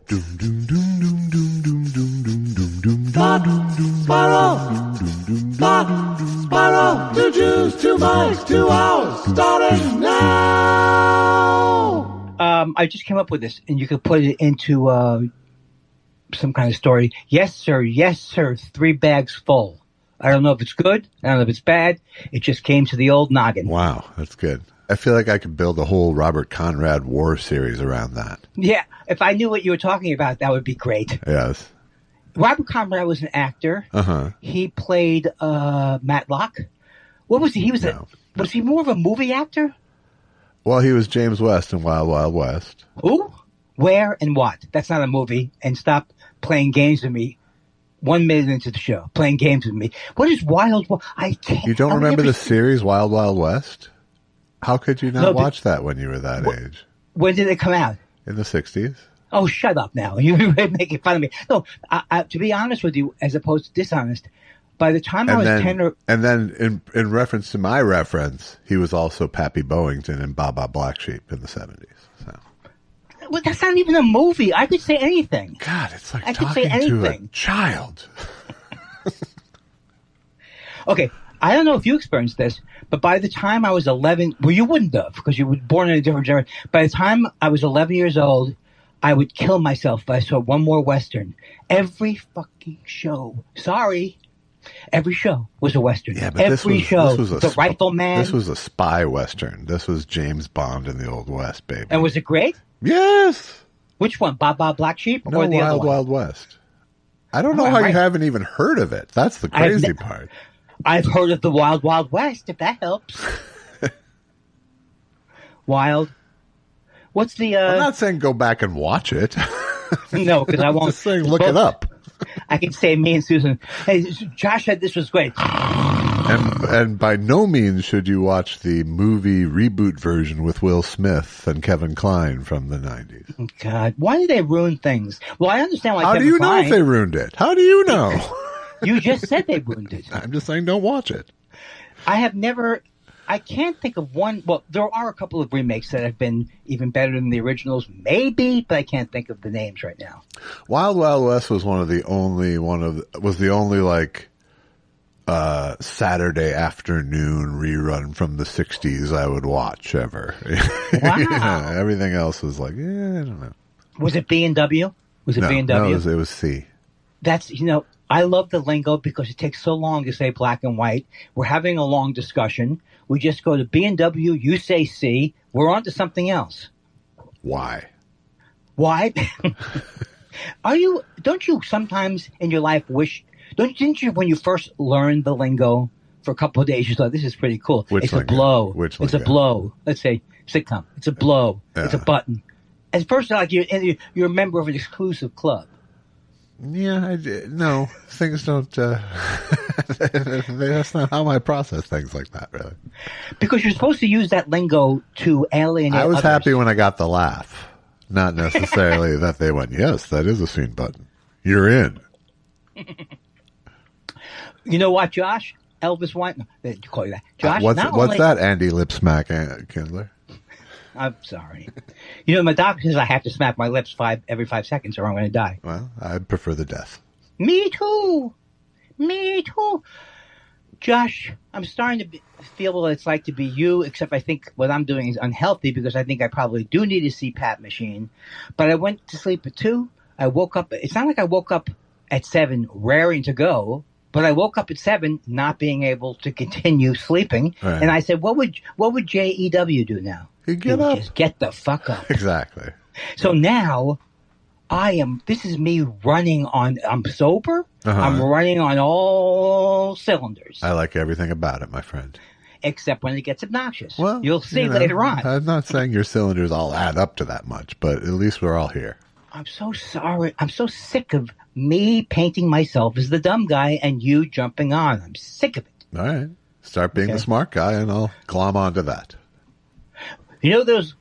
Spiral, 2 Jews, 2 mics, 2 hours, starting now. I just came up with this, and you could put it into some kind of story. Yes, sir. 3 bags full. I don't know if it's good. I don't know if it's bad. It just came to the old noggin. Wow, that's good. I feel like I could build a whole Robert Conrad war series around that. Yeah, if I knew what you were talking about, that would be great. Yes. Robert Conrad was an actor. Uh-huh. He played Matlock. What was he? Was he more of a movie actor? Well, he was James West in Wild Wild West. Who? Where and what? That's not a movie. And stop playing games with me. 1 minute into the show, playing games with me. What is Wild? I can't. You don't remember the series Wild Wild West? How could you not watch that when you were that age? When did it come out? In the 60s. Oh, shut up now. You're making fun of me. No, to be honest with you, as opposed to dishonest, by the time I was 10 or... And then, in reference to my reference, he was also Pappy Boington in Baa Black Sheep in the 70s. So. Well, that's not even a movie. I could say anything. God, it's like talking to a child. Okay, I don't know if you experienced this, but by the time I was 11, well, you wouldn't have because you were born in a different generation. By the time I was 11 years old, I would kill myself if I saw one more Western. Every fucking show. Sorry. Every show was a Western. Yeah, but every show. This was the Rifleman. This was a spy Western. This was James Bond in the Old West, baby. And was it great? Yes. Which one? Baa Black Sheep or the other Wild one? Wild West. I don't know how you haven't even heard of it. That's the crazy part. I've heard of the Wild Wild West, if that helps. Wild. What's the... I'm not saying go back and watch it. No, because I won't. Just saying look it up. I can say me and Susan, hey, Josh said this was great. And by no means should you watch the movie reboot version with Will Smith and Kevin Kline from the 90s. God, why do they ruin things? Well, I understand why How do you know if they ruined it? How do you know? You just said they ruined it. I'm just saying don't watch it. I can't think of one. Well, there are a couple of remakes that have been even better than the originals, maybe, but I can't think of the names right now. Wild Wild West was the only like Saturday afternoon rerun from the 60s I would watch ever. Wow. Everything else was like, I don't know. Was it B&W? B&W? No, it was C. That's, I love the lingo because it takes so long to say black and white. We're having a long discussion. We just go to B&W, you say C, we're on to something else. Why? Don't you sometimes in your life didn't you when you first learned the lingo for a couple of days, you thought, this is pretty cool. It's a blow. It's a blow. Let's say sitcom. It's a blow. It's a button. At first, like you're a member of an exclusive club. Yeah, no, things don't, that's not how I process things like that, really. Because you're supposed to use that lingo to alienate I was others. happy when I got the laugh. Not necessarily that they went, yes, that is a scene button. You're in. You know what, Josh? Elvis Weinstein. You call you that. Josh, what's that, Andy Lipsmack Kindler? I'm sorry. My doctor says I have to smack my lips every 5 seconds or I'm going to die. Well, I prefer the death. Me too. Josh, I'm starting to feel what it's like to be you, except I think what I'm doing is unhealthy because I think I probably do need a CPAP machine. But I went to sleep at 2. I woke up. It's not like I woke up at 7 raring to go, but I woke up at 7 not being able to continue sleeping. Right. And I said, what would JEW do now? You get up. Just get the fuck up. Exactly. So now this is me running I'm sober. Uh-huh. I'm running on all cylinders. I like everything about it, my friend. Except when it gets obnoxious. Well, you'll see later on. I'm not saying your cylinders all add up to that much, but at least we're all here. I'm so sorry. I'm so sick of me painting myself as the dumb guy and you jumping on. I'm sick of it. All right. Start being the smart guy and I'll glom onto that. Did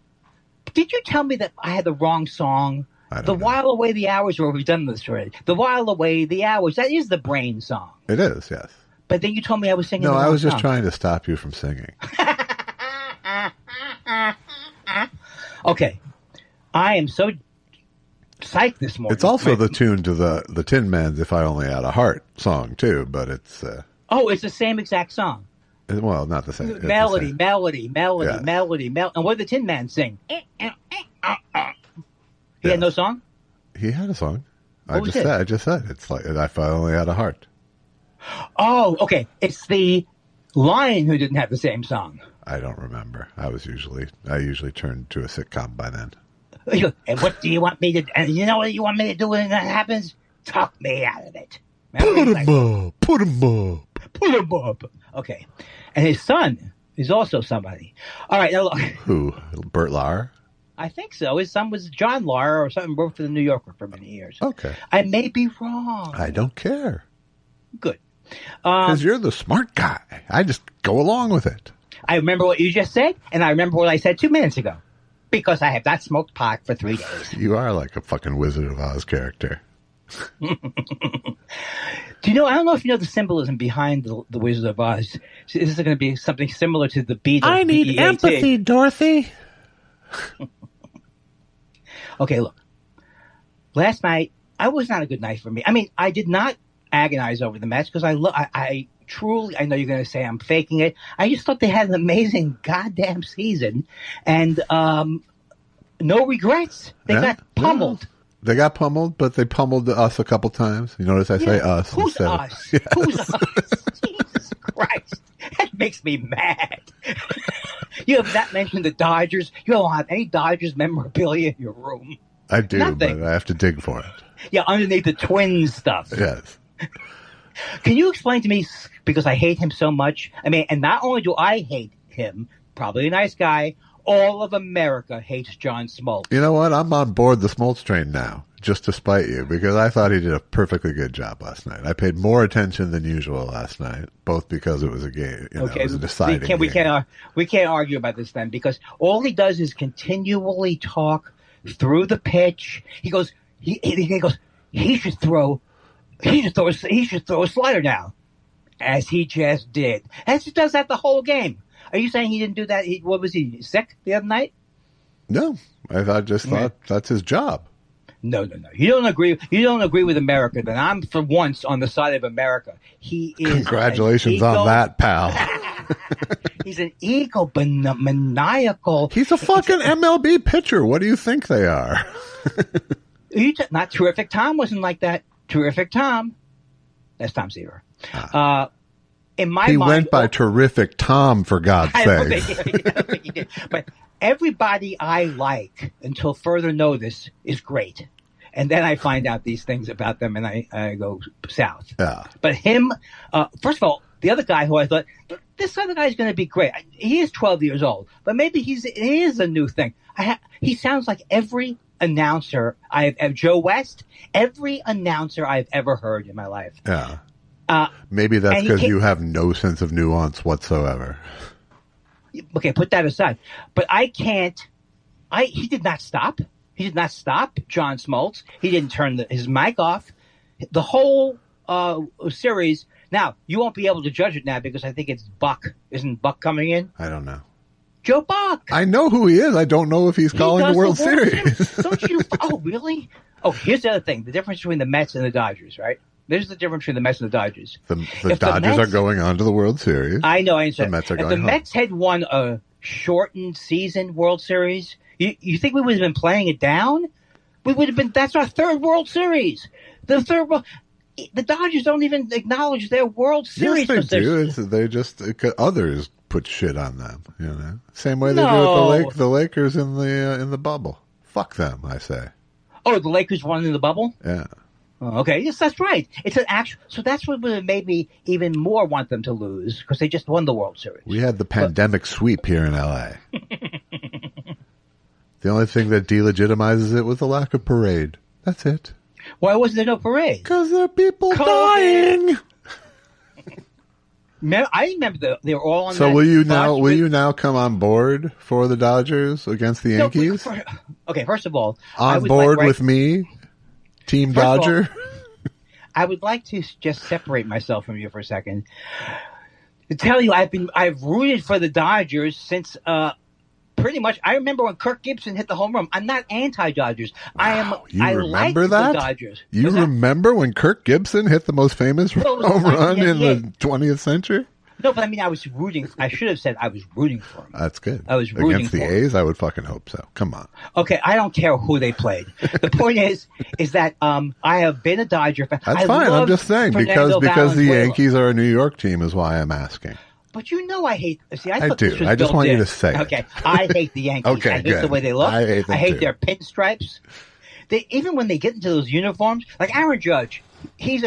you tell me that I had the wrong song? The While Away the Hours, or we've done this already. The While Away the Hours, that is the Brain song. It is, yes. But then you told me I was singing the wrong I was just song. trying to stop you from singing. Okay. I am so psych this morning. It's also the tune to the Tin Man's "If I Only Had a Heart" song too, but it's it's the same exact song. Well, not the same. It's Melody, the same. melody. Yeah. And what did the Tin Man sing? He had no song? He had a song. What was it? I just said it's like "If I Only Had a Heart." Oh, okay. It's the Lion who didn't have the same song. I don't remember. I usually turned to a sitcom by then. And what do you want me to? And you know what you want me to do when that happens? Talk me out of it. Put him up. Okay, and his son is also somebody. All right, now look. Who? Bert Lahr? I think so. His son was John Lahr or something. Worked for the New Yorker for many years. Okay. I may be wrong. I don't care. Good. Because you're the smart guy. I just go along with it. I remember what you just said, and I remember what I said 2 minutes ago. Because I have not smoked pot for 3 days. You are like a fucking Wizard of Oz character. Do you know, I don't know if you know the symbolism behind the Wizard of Oz. This is going to be something similar to the Beatles. I need B-E-A-T. empathy, Dorothy. Okay, look. Last night, I was not a good night for me. I mean, I did not agonize over the Mets because I truly, I know you're going to say I'm faking it. I just thought they had an amazing goddamn season, and no regrets. They got pummeled. Yeah. They got pummeled, but they pummeled us a couple times. You notice I say us. Who's us? Yes. Who's us? Jesus Christ. That makes me mad. You have not mentioned the Dodgers. You don't have any Dodgers memorabilia in your room. I do, Nothing. but I have to dig for it. Yeah, underneath the Twins stuff. Yes. Can you explain to me, because I hate him so much, I mean, and not only do I hate him, probably a nice guy, all of America hates John Smoltz. You know what? I'm on board the Smoltz train now, just to spite you, because I thought he did a perfectly good job last night. I paid more attention than usual last night, both because it was a game, it was a deciding game. We can't argue about this then, because all he does is continually talk through the pitch. He goes, he should throw a slider now, as he just did. And he does that the whole game. Are you saying he didn't do that? What was he, sick the other night? No, I thought that's his job. No. You don't agree with America. Then I'm for once on the side of America. He is. Congratulations on that, pal. He's an maniacal. He's a fucking MLB pitcher. What do you think they are? Not Terrific Tom wasn't like that. Terrific Tom. That's Tom Seaver. In my he mind, went by Terrific Tom, for God's sake. I don't think he did. But everybody I like, until further notice, is great. And then I find out these things about them, and I go south. Yeah. But him, first of all, the other guy who I thought, this other guy is going to be great. He is 12 years old, but maybe it is a new thing. He sounds like every announcer Joe West, every announcer I've ever heard in my life. Yeah. Maybe that's because you have no sense of nuance whatsoever. Okay, put that aside. But I can't. He did not stop. He did not stop John Smoltz. He didn't turn his mic off. The whole series. Now, you won't be able to judge it now because I think it's Buck. Isn't Buck coming in? I don't know. Joe Buck. I know who he is. I don't know if he's calling the World Series. Don't you? Oh, really? Oh, here's the other thing. The difference between the Mets and the Dodgers, right? There's the difference between the Mets and the Dodgers. The Dodgers are going on to the World Series. I know. The Mets are going If the home. Mets had won a shortened season World Series, you think we would have been playing it down? We would have been. That's our third World Series. The Dodgers don't even acknowledge their World Series. Yes, they do. They just others put shit on them. You know, same way they do with the Lakers in the bubble. Fuck them, I say. Oh, the Lakers won in the bubble? Yeah. Oh, okay, yes, that's right. It's an actual. So that's what would have made me even more want them to lose because they just won the World Series. We had the pandemic sweep here in L.A. The only thing that delegitimizes it was the lack of parade. That's it. Why wasn't there no parade? Because there are people dying. I remember they were all on. So will you now come on board for the Dodgers against the Yankees? Okay, first of all, on board with me, Team Dodger. I would like to just separate myself from you for a second. To tell you, I've rooted for the Dodgers since Pretty much. I remember when Kirk Gibson hit the home run. I'm not anti-Dodgers. Wow, I remember that? The Dodgers. You remember when Kirk Gibson hit the most famous home run in the 20th century? No, but I mean, I was rooting. I should have said I was rooting for him. That's good. I was rooting against the A's. I would fucking hope so. Come on. Okay, I don't care who they played. The point is that I have been a Dodger fan. That's fine. I'm just saying because the Yankees are a New York team is why I'm asking. But you know I hate. See, I do. I just want you to say it. Okay, I hate the Yankees. Okay, I hate the way they look. I hate their pinstripes. Even when they get into those uniforms, like Aaron Judge, he's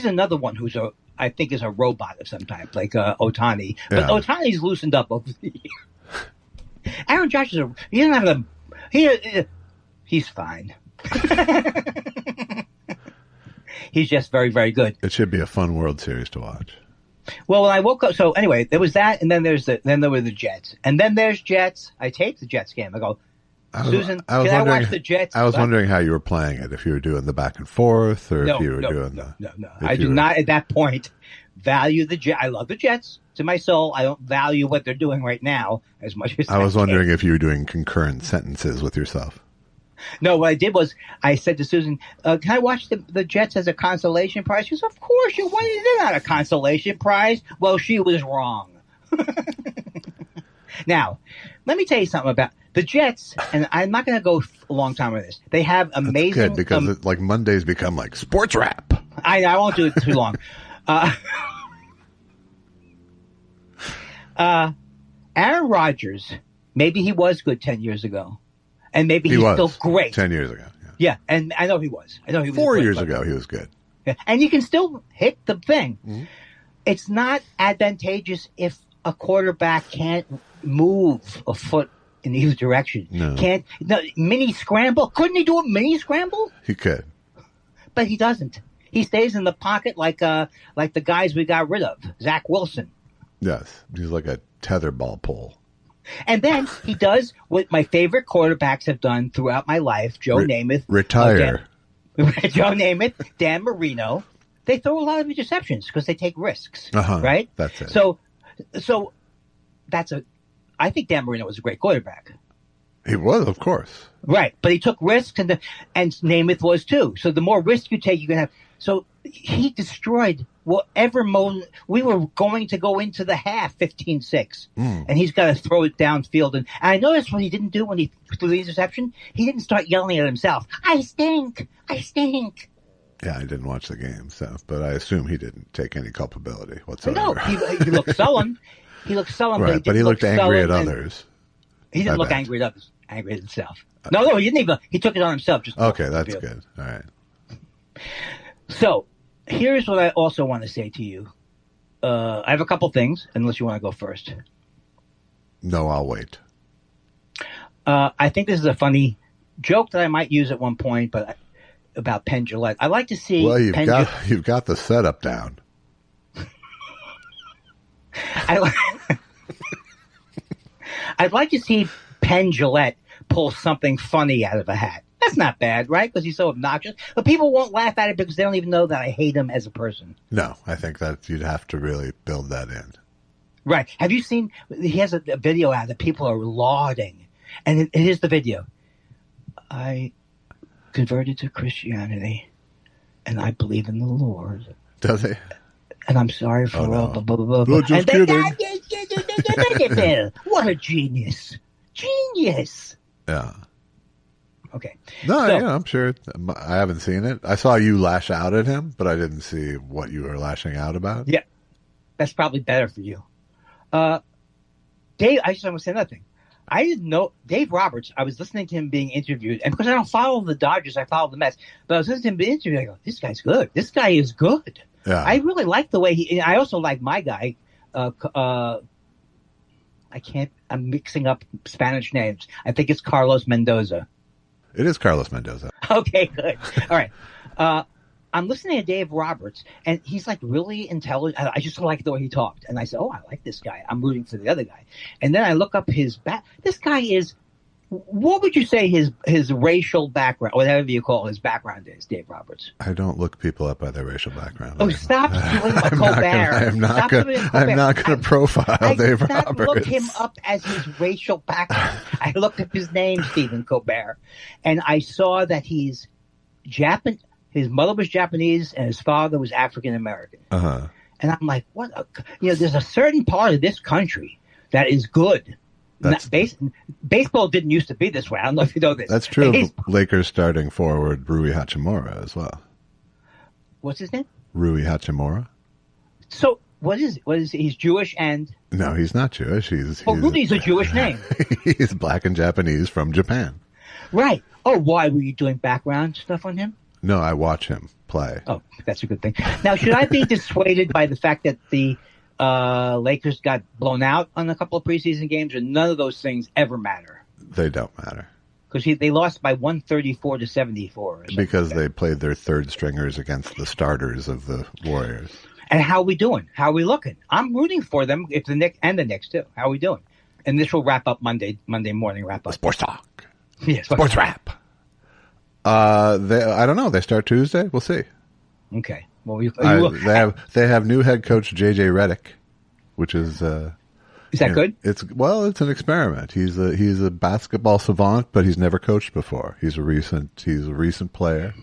another one who's I think is a robot of some type, like Ohtani. But Ohtani's loosened up over the years. Aaron Judge he doesn't have he's fine. He's just very, very good. It should be a fun World Series to watch. Well, when I woke up, so anyway, there was that, and then there were the Jets, and then there's Jets. I take the Jets game. I go, Susan, can I watch the Jets? I was wondering how you were playing it. If you were doing the back and forth, or if you were doing No. I do not at that point value the Jets. I love the Jets to my soul. I don't value what they're doing right now as much as I was wondering if you were doing concurrent sentences with yourself. No, what I did was I said to Susan, can I watch the Jets as a consolation prize? She goes, of course. They're not a consolation prize. Well, she was wrong. Now, let me tell you something about the Jets, and I'm not going to go a long time with this. They have amazing... That's good, because like Mondays become like sports rap. I won't do it too long. Aaron Rodgers, maybe he was good 10 years ago. And maybe he's still great. 10 years ago. Yeah, and I know he was. 4 years ago, he was good. Yeah. And you can still hit the thing. Mm-hmm. It's not advantageous if a quarterback can't move a foot in either direction. Mini scramble. Couldn't he do a mini scramble? He could. But he doesn't. He stays in the pocket like the guys we got rid of. Zach Wilson. Yes. He's like a tetherball pole. And then he does what my favorite quarterbacks have done throughout my life. Joe Namath. Retire. Joe Namath, Dan Marino. They throw a lot of interceptions because they take risks. Right? That's it. So I think Dan Marino was a great quarterback. He was, of course. Right. But he took risks and Namath was too. So the more risk you take, you're going to have. So he destroyed whatever moment. We were going to go into the half 15-6. And he's got to throw it downfield. And I noticed what he didn't do when he threw the interception. He didn't start yelling at himself. I stink. I stink. Yeah, I didn't watch the game, but I assume he didn't take any culpability whatsoever. No, he looked sullen. He looked sullen, right, but he looked angry at others. He didn't look angry at others. Angry at himself. No, he didn't even. He took it on himself. Okay, that's good. All right. So, here's what I also want to say to you. I have a couple things, unless you want to go first. No, I'll wait. I think this is a funny joke that I might use at one point, but about Penn Jillette. I like to see. Well, you've got the setup down. I'd like to see Penn Jillette pull something funny out of a hat. That's not bad, right? Because he's so obnoxious. But people won't laugh at it because they don't even know that I hate him as a person. No, I think that you'd have to really build that in. Right. Have you seen, he has a video out that people are lauding. And here's the video. I converted to Christianity, and I believe in the Lord. Does he? And I'm sorry for all blah, blah, blah, blah. No, just kidding. What a genius. Genius. Yeah. Okay. No, I'm sure. I haven't seen it. I saw you lash out at him, but I didn't see what you were lashing out about. Yeah. That's probably better for you. Dave, I just want to say another thing. I didn't know Dave Roberts. I was listening to him being interviewed, and because I don't follow the Dodgers, I follow the Mets. But I was listening to him being interviewed. I go, "This guy's good. This guy is good." Yeah. I really like the way he. I also like my guy. I can't. I'm mixing up Spanish names. I think it's Carlos Mendoza. It is Carlos Mendoza. Okay, good. All right. I'm listening to Dave Roberts, and he's like really intelligent. I just like the way he talked. And I said, oh, I like this guy. I'm rooting for the other guy. And then I look up his back. This guy is What would you say his racial background, whatever you call his background is, Dave Roberts? I don't look people up by their racial background. Oh, stop doing a Colbert. I'm not going to profile Dave Roberts. I did not look him up as his racial background. I looked up his name, Stephen Colbert, and I saw that he's Japan. His mother was Japanese and his father was African American. Uh-huh. And I'm like, there's a certain part of this country that is good. Baseball didn't used to be this way. I don't know if you know this. That's true. Lakers starting forward Rui Hachimura as well. What's his name? Rui Hachimura. So what is he's Jewish and? No, he's not Jewish. Rudy's a Jewish name. He's black and Japanese from Japan. Right. Oh, why were you doing background stuff on him? No, I watch him play. Oh, that's a good thing. Now, should I be dissuaded by the fact that the Lakers got blown out on a couple of preseason games, or none of those things ever matter? They don't matter. Because they lost by 134 to 74. Because they played their third stringers against the starters of the Warriors. And how are we doing? How are we looking? I'm rooting for them if the Knicks and the Knicks too. How are we doing? And this will wrap up Monday morning wrap up. Sports talk. Yeah, sports wrap. I don't know. They start Tuesday. We'll see. Okay. Well, they have new head coach JJ Redick, which is that good? It's an experiment. He's a basketball savant, but he's never coached before. He's a recent player.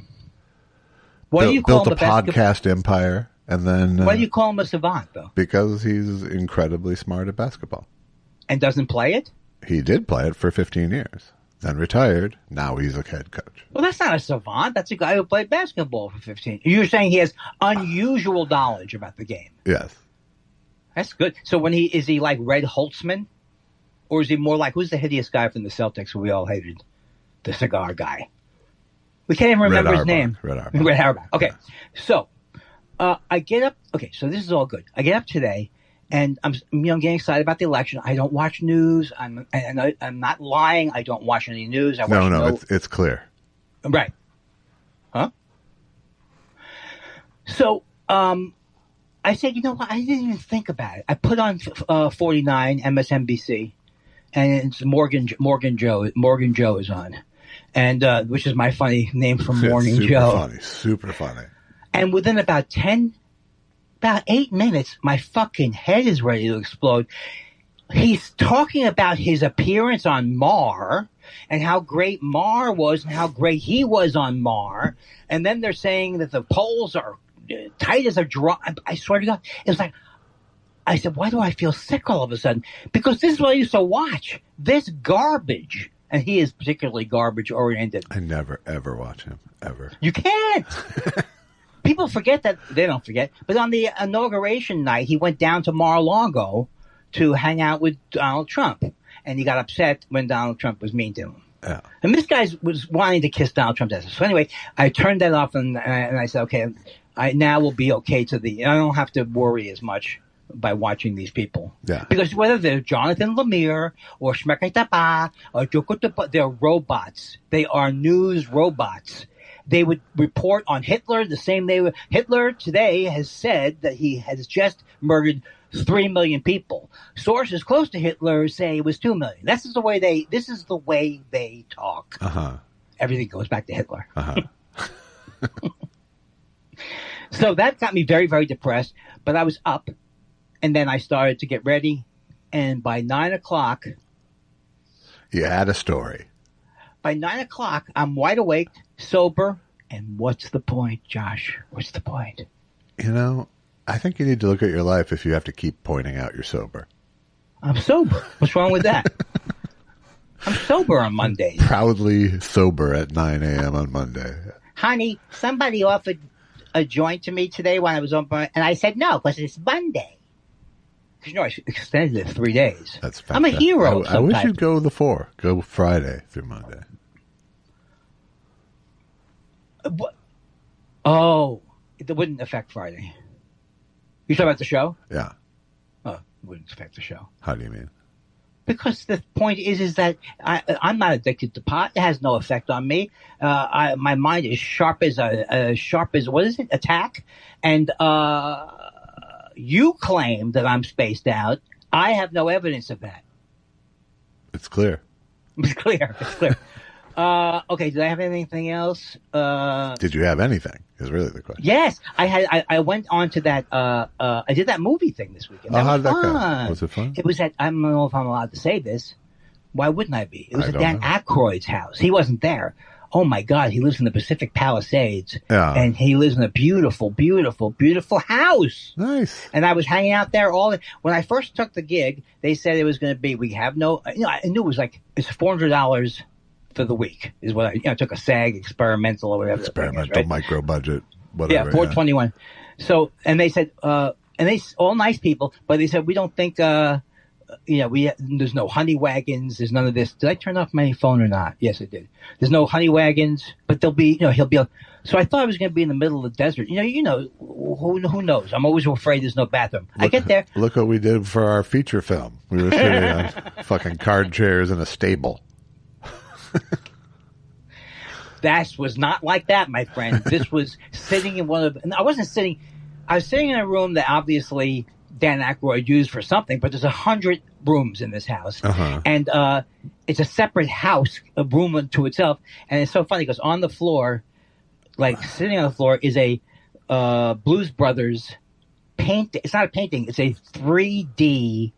Why do you call built a podcast empire, and then why do you call him a savant though? Because he's incredibly smart at basketball. And doesn't play it? He did play it for 15 years. Then retired. Now he's a head coach. Well, that's not a savant. That's a guy who played basketball for 15. You're saying he has unusual knowledge about the game. Yes. That's good. So is he like Red Holtzman? Or is he more like, who's the hideous guy from the Celtics who we all hated? The cigar guy. We can't even remember his name. Red Auerbach. Red Auerbach. Okay. So, I get up. Okay, so this is all good. I get up today. And I'm getting excited about the election. I don't watch news. I'm not lying. I don't watch any news. It's clear. Right. Huh? So, I said, you know what? I didn't even think about it. I put on 49 MSNBC, and it's Morgan Joe is on, and which is my funny name for Morning Joe. Super funny. And within about 8 minutes, my fucking head is ready to explode. He's talking about his appearance on Mar and how great Mar was and how great he was on Mar. And then they're saying that the polls are tight as a drum. I swear to God, it was like, I said, why do I feel sick all of a sudden? Because this is what I used to watch. This garbage. And he is particularly garbage oriented. I never, ever watch him, ever. You can't. People forget that. They don't forget. But on the inauguration night, he went down to Mar-a-Lago to hang out with Donald Trump. And he got upset when Donald Trump was mean to him. Yeah. And this guy was wanting to kiss Donald Trump's ass. So anyway, I turned that off and I said, okay, I now will be okay I don't have to worry as much by watching these people. Yeah. Because whether they're Jonathan Lemire or Shmekatapa or Jokotapa, they're robots. They are news robots. They would report on Hitler the same day. Hitler today has said that he has just murdered 3 million people. Sources close to Hitler say it was 2 million. This is the way they talk. Uh-huh. Everything goes back to Hitler. Uh-huh. So that got me very, very depressed. But I was up, and then I started to get ready. And by 9 o'clock... You had a story. By 9 o'clock, I'm wide awake, sober, and what's the point, Josh? What's the point? You know, I think you need to look at your life if you have to keep pointing out you're sober. I'm sober. What's wrong with that? I'm sober on Mondays. Proudly sober at 9 a.m. on Monday. Honey, somebody offered a joint to me today when I was on, and I said no, because it's Monday. Because, I extended it 3 days. That's fantastic. I'm a hero. I wish you'd go the 4. Go Friday through Monday. What? Oh, it wouldn't affect Friday. You talking about the show? Yeah. Oh, it wouldn't affect the show. How do you mean? Because the point is that I'm not addicted to pot. It has no effect on me. My mind is sharp as what is it? Attack. And you claim that I'm spaced out. I have no evidence of that. It's clear. It's clear. It's clear. Okay, did I have anything else? Did you have anything? Is really the question. Yes, I went on to that. I did that movie thing this weekend. How did that go? Was it fun? It was at. I don't know if I'm allowed to say this. Why wouldn't I be? It was at Dan know. Aykroyd's house. He wasn't there. Oh my God, he lives in the Pacific Palisades. Yeah. And he lives in a beautiful, beautiful, beautiful house. Nice. And I was hanging out there when I first took the gig, they said it was going to be, we have no, I knew it was like, it's $400 for the week is what I took a SAG experimental or whatever. Experimental, right? Micro budget, whatever. Yeah, $421. Yeah. So, and they said, and they all nice people, but they said, we don't think, there's no honey wagons. There's none of this. Did I turn off my phone or not? Yes, I did. There's no honey wagons, but there'll be, he'll be. So I thought I was going to be in the middle of the desert. Who knows? I'm always afraid there's no bathroom. I get there. Look what we did for our feature film. We were sitting on fucking card chairs in a stable. That was not like that, my friend. This was sitting in one of. I wasn't sitting. I was sitting in a room that obviously Dan Aykroyd used for something, but there's 100 rooms in this house, and it's a separate house, a room unto itself. And it's so funny because on the floor, like sitting on the floor, is a Blues Brothers paint. It's not a painting; it's a 3D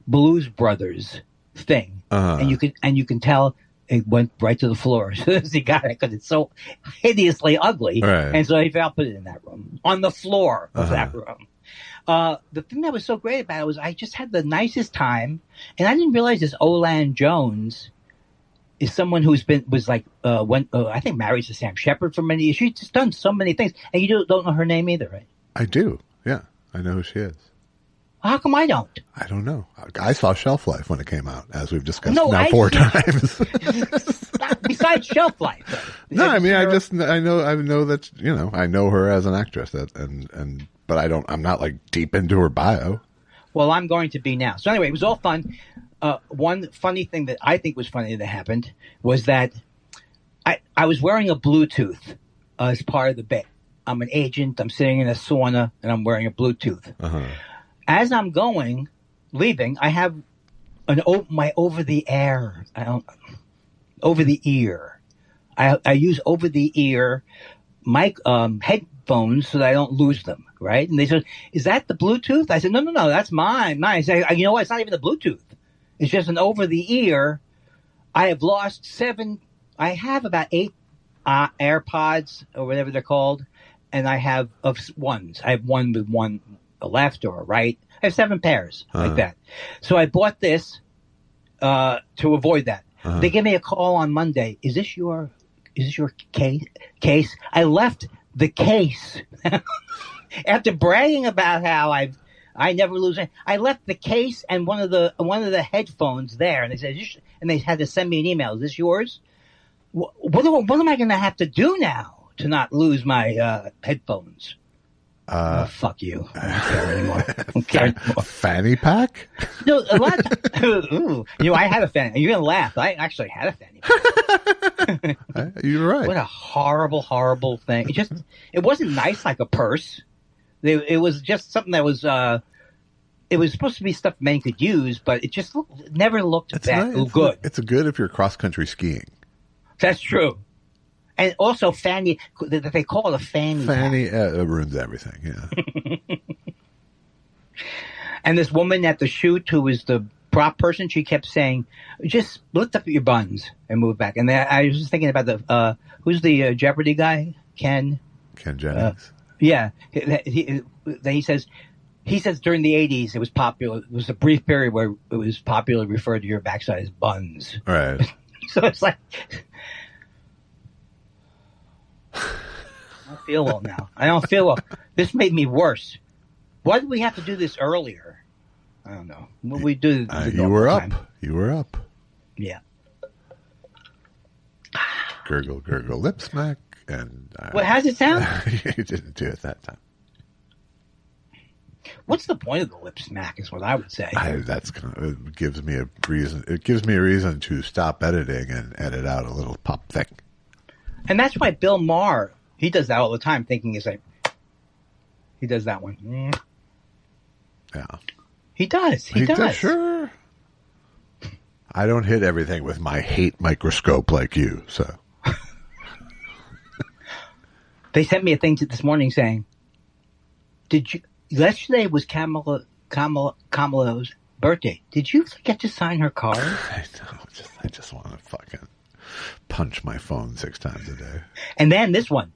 Blues Brothers thing, and you can tell it went right to the floor as soon as he got it because it's so hideously ugly. Right. And so he put it in that room on the floor of that room. The thing that was so great about it was I just had the nicest time, and I didn't realize this Olan Jones is someone who's I think married to Sam Shepard for many years. She's just done so many things, and you don't know her name either, right? I do. Yeah, I know who she is. How come I don't? I don't know. I saw Shelf Life when it came out, as we've discussed four times. Besides Shelf Life. No, I mean, I know that, I know her as an actress but I'm not like deep into her bio. Well, I'm going to be now. So anyway, it was all fun. One funny thing that I think was funny that happened was that I was wearing a Bluetooth as part of the bit. I'm an agent. I'm sitting in a sauna and I'm wearing a Bluetooth. As I'm leaving, I have my over the ear. I use over the ear mic headphones so that I don't lose them, right? And they said, "Is that the Bluetooth?" I said, "No, that's mine." I said, "You know what? It's not even the Bluetooth. It's just an over the ear." I have lost 7. I have about 8 AirPods or whatever they're called, and I have ones. I have one with one. A left or a right. I have 7 pairs like that. So I bought this to avoid that. They gave me a call on Monday. Is this your case? I left the case after bragging about how I never lose it. I left the case and one of the headphones there, and they said, and they had to send me an email. Is this yours? What am I going to have to do now to not lose my headphones? Fuck you. I don't care anymore. Fanny pack? No, a lot of ooh, I had a fanny. You're going to laugh. I actually had a fanny pack. You're right. What a horrible, horrible thing. It wasn't nice like a purse. It was just something that was, it was supposed to be stuff men could use, but it just never looked good. It's good if you're cross-country skiing. That's true. And also fanny, they call it a fanny. Fanny ruins everything, yeah. And this woman at the shoot who was the prop person, she kept saying, just lift up your buns and move back. And I was just thinking about who's the Jeopardy guy? Ken Jennings. Yeah. He says during the 80s it was popular. It was a brief period where it was popular to refer to your backside as buns. Right. So it's like... I don't feel well now. I don't feel well. This made me worse. Why did we have to do this earlier? I don't know. What we do? You were up. You were up. Yeah. Gurgle, gurgle, lip smack, and. Well, how does it sound? You didn't do it that time. What's the point of the lip smack? Is what I would say. It gives me a reason. It gives me a reason to stop editing and edit out a little pop thing. And that's why Bill Maher, he does that all the time, thinking he's like, he does that one. Yeah. He does. He does. Sure. I don't hit everything with my hate microscope like you, so. They sent me a thing this morning saying, yesterday was Kamala's birthday. Did you forget to sign her card? I know. I just want to fucking punch my phone 6 times a day. And then this one.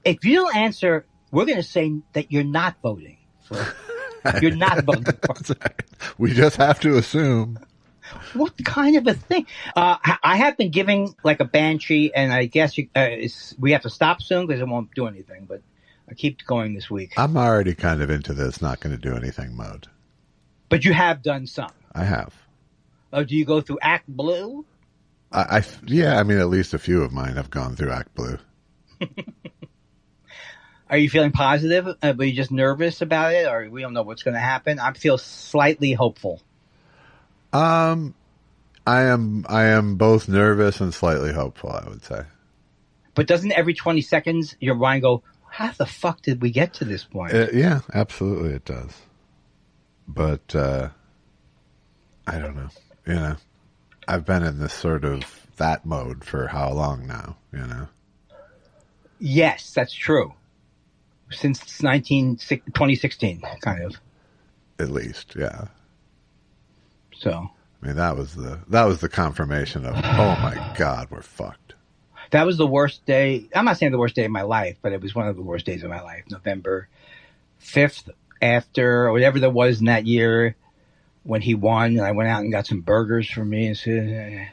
If you don't answer, we're going to say that you're not voting. You're not voting for. We just have to assume. What kind of a thing? I have been giving like a banshee, and I guess we have to stop soon because it won't do anything, but I keep going this week. I'm already kind of into this not going to do anything mode. But you have done some. I have. Oh, do you go through Act Blue? Yeah, I mean, at least a few of mine have gone through Act Blue. Are you feeling positive? Are you just nervous about it, or we don't know what's going to happen? I feel slightly hopeful. I am both nervous and slightly hopeful, I would say. But doesn't every 20 seconds your mind go, how the fuck did we get to this point? Yeah, absolutely it does. But I don't know. You know, I've been in this sort of that mode for how long now, you know? Yes, that's true. Since 2016, kind of. At least, yeah. So, I mean, that was the confirmation of, oh my God, we're fucked. That was the worst day. I'm not saying the worst day of my life, but it was one of the worst days of my life. November 5th, after or whatever there was in that year when he won, and I went out and got some burgers for me and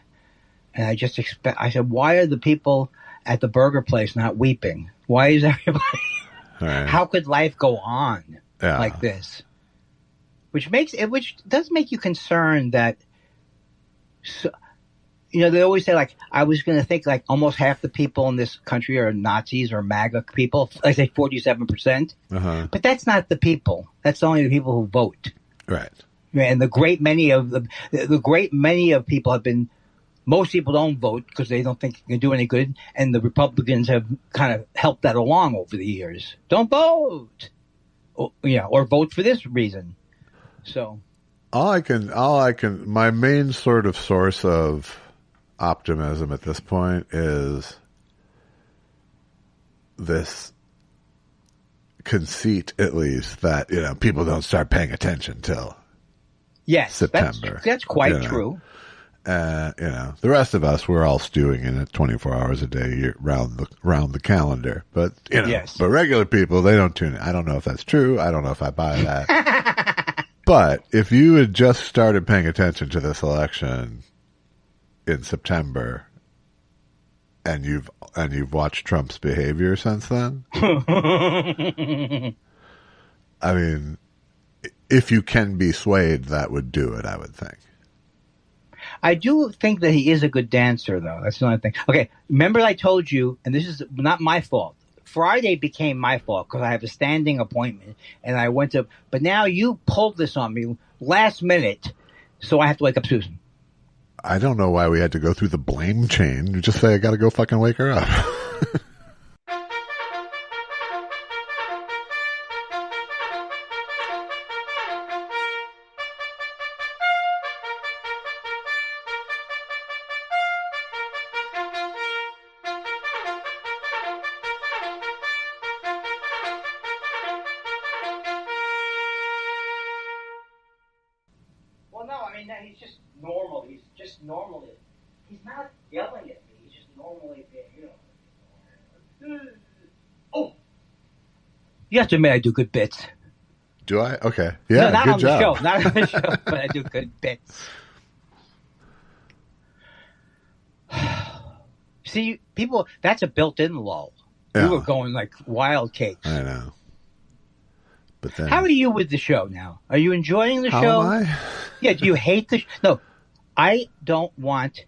I just I said, why are the people at the burger place not weeping? Why is everybody? Right. How could life go on like this? Which does make you concerned that, they always say, like, I was going to think, like, almost half the people in this country are Nazis or MAGA people. I say 47%. Uh-huh. But that's not the people. That's only the people who vote. Right. And the great many of people have been, most people don't vote because they don't think it can do any good. And the Republicans have kind of helped that along over the years. Don't vote. Or vote for this reason. So, my main sort of source of optimism at this point is this conceit, at least, that, people don't start paying attention till September. That's quite true. The rest of us, we're all stewing in it 24 hours a day round the calendar. But, but regular people, they don't tune in. I don't know if that's true. I don't know if I buy that. But if you had just started paying attention to this election in September and you've watched Trump's behavior since then, I mean, if you can be swayed, that would do it, I would think. I do think that he is a good dancer, though. That's the only thing. Okay, remember I told you, and this is not my fault. Friday became my fault because I have a standing appointment, and I went to. But now you pulled this on me last minute, so I have to wake up Susan. I don't know why we had to go through the blame chain. You just say I got to go fucking wake her up. He's just normal. He's just normal. He's not yelling at me. He's just normally being, Oh! You have to admit I do good bits. Do I? Okay. Yeah, no, not good on job. The show. Not on the show, but I do good bits. See, people, that's a built-in lull. Yeah. You were going like wild cakes. I know. But then, how are you with the show now? Are you enjoying the how show? Am I? Yeah, do you hate the show? No, I don't want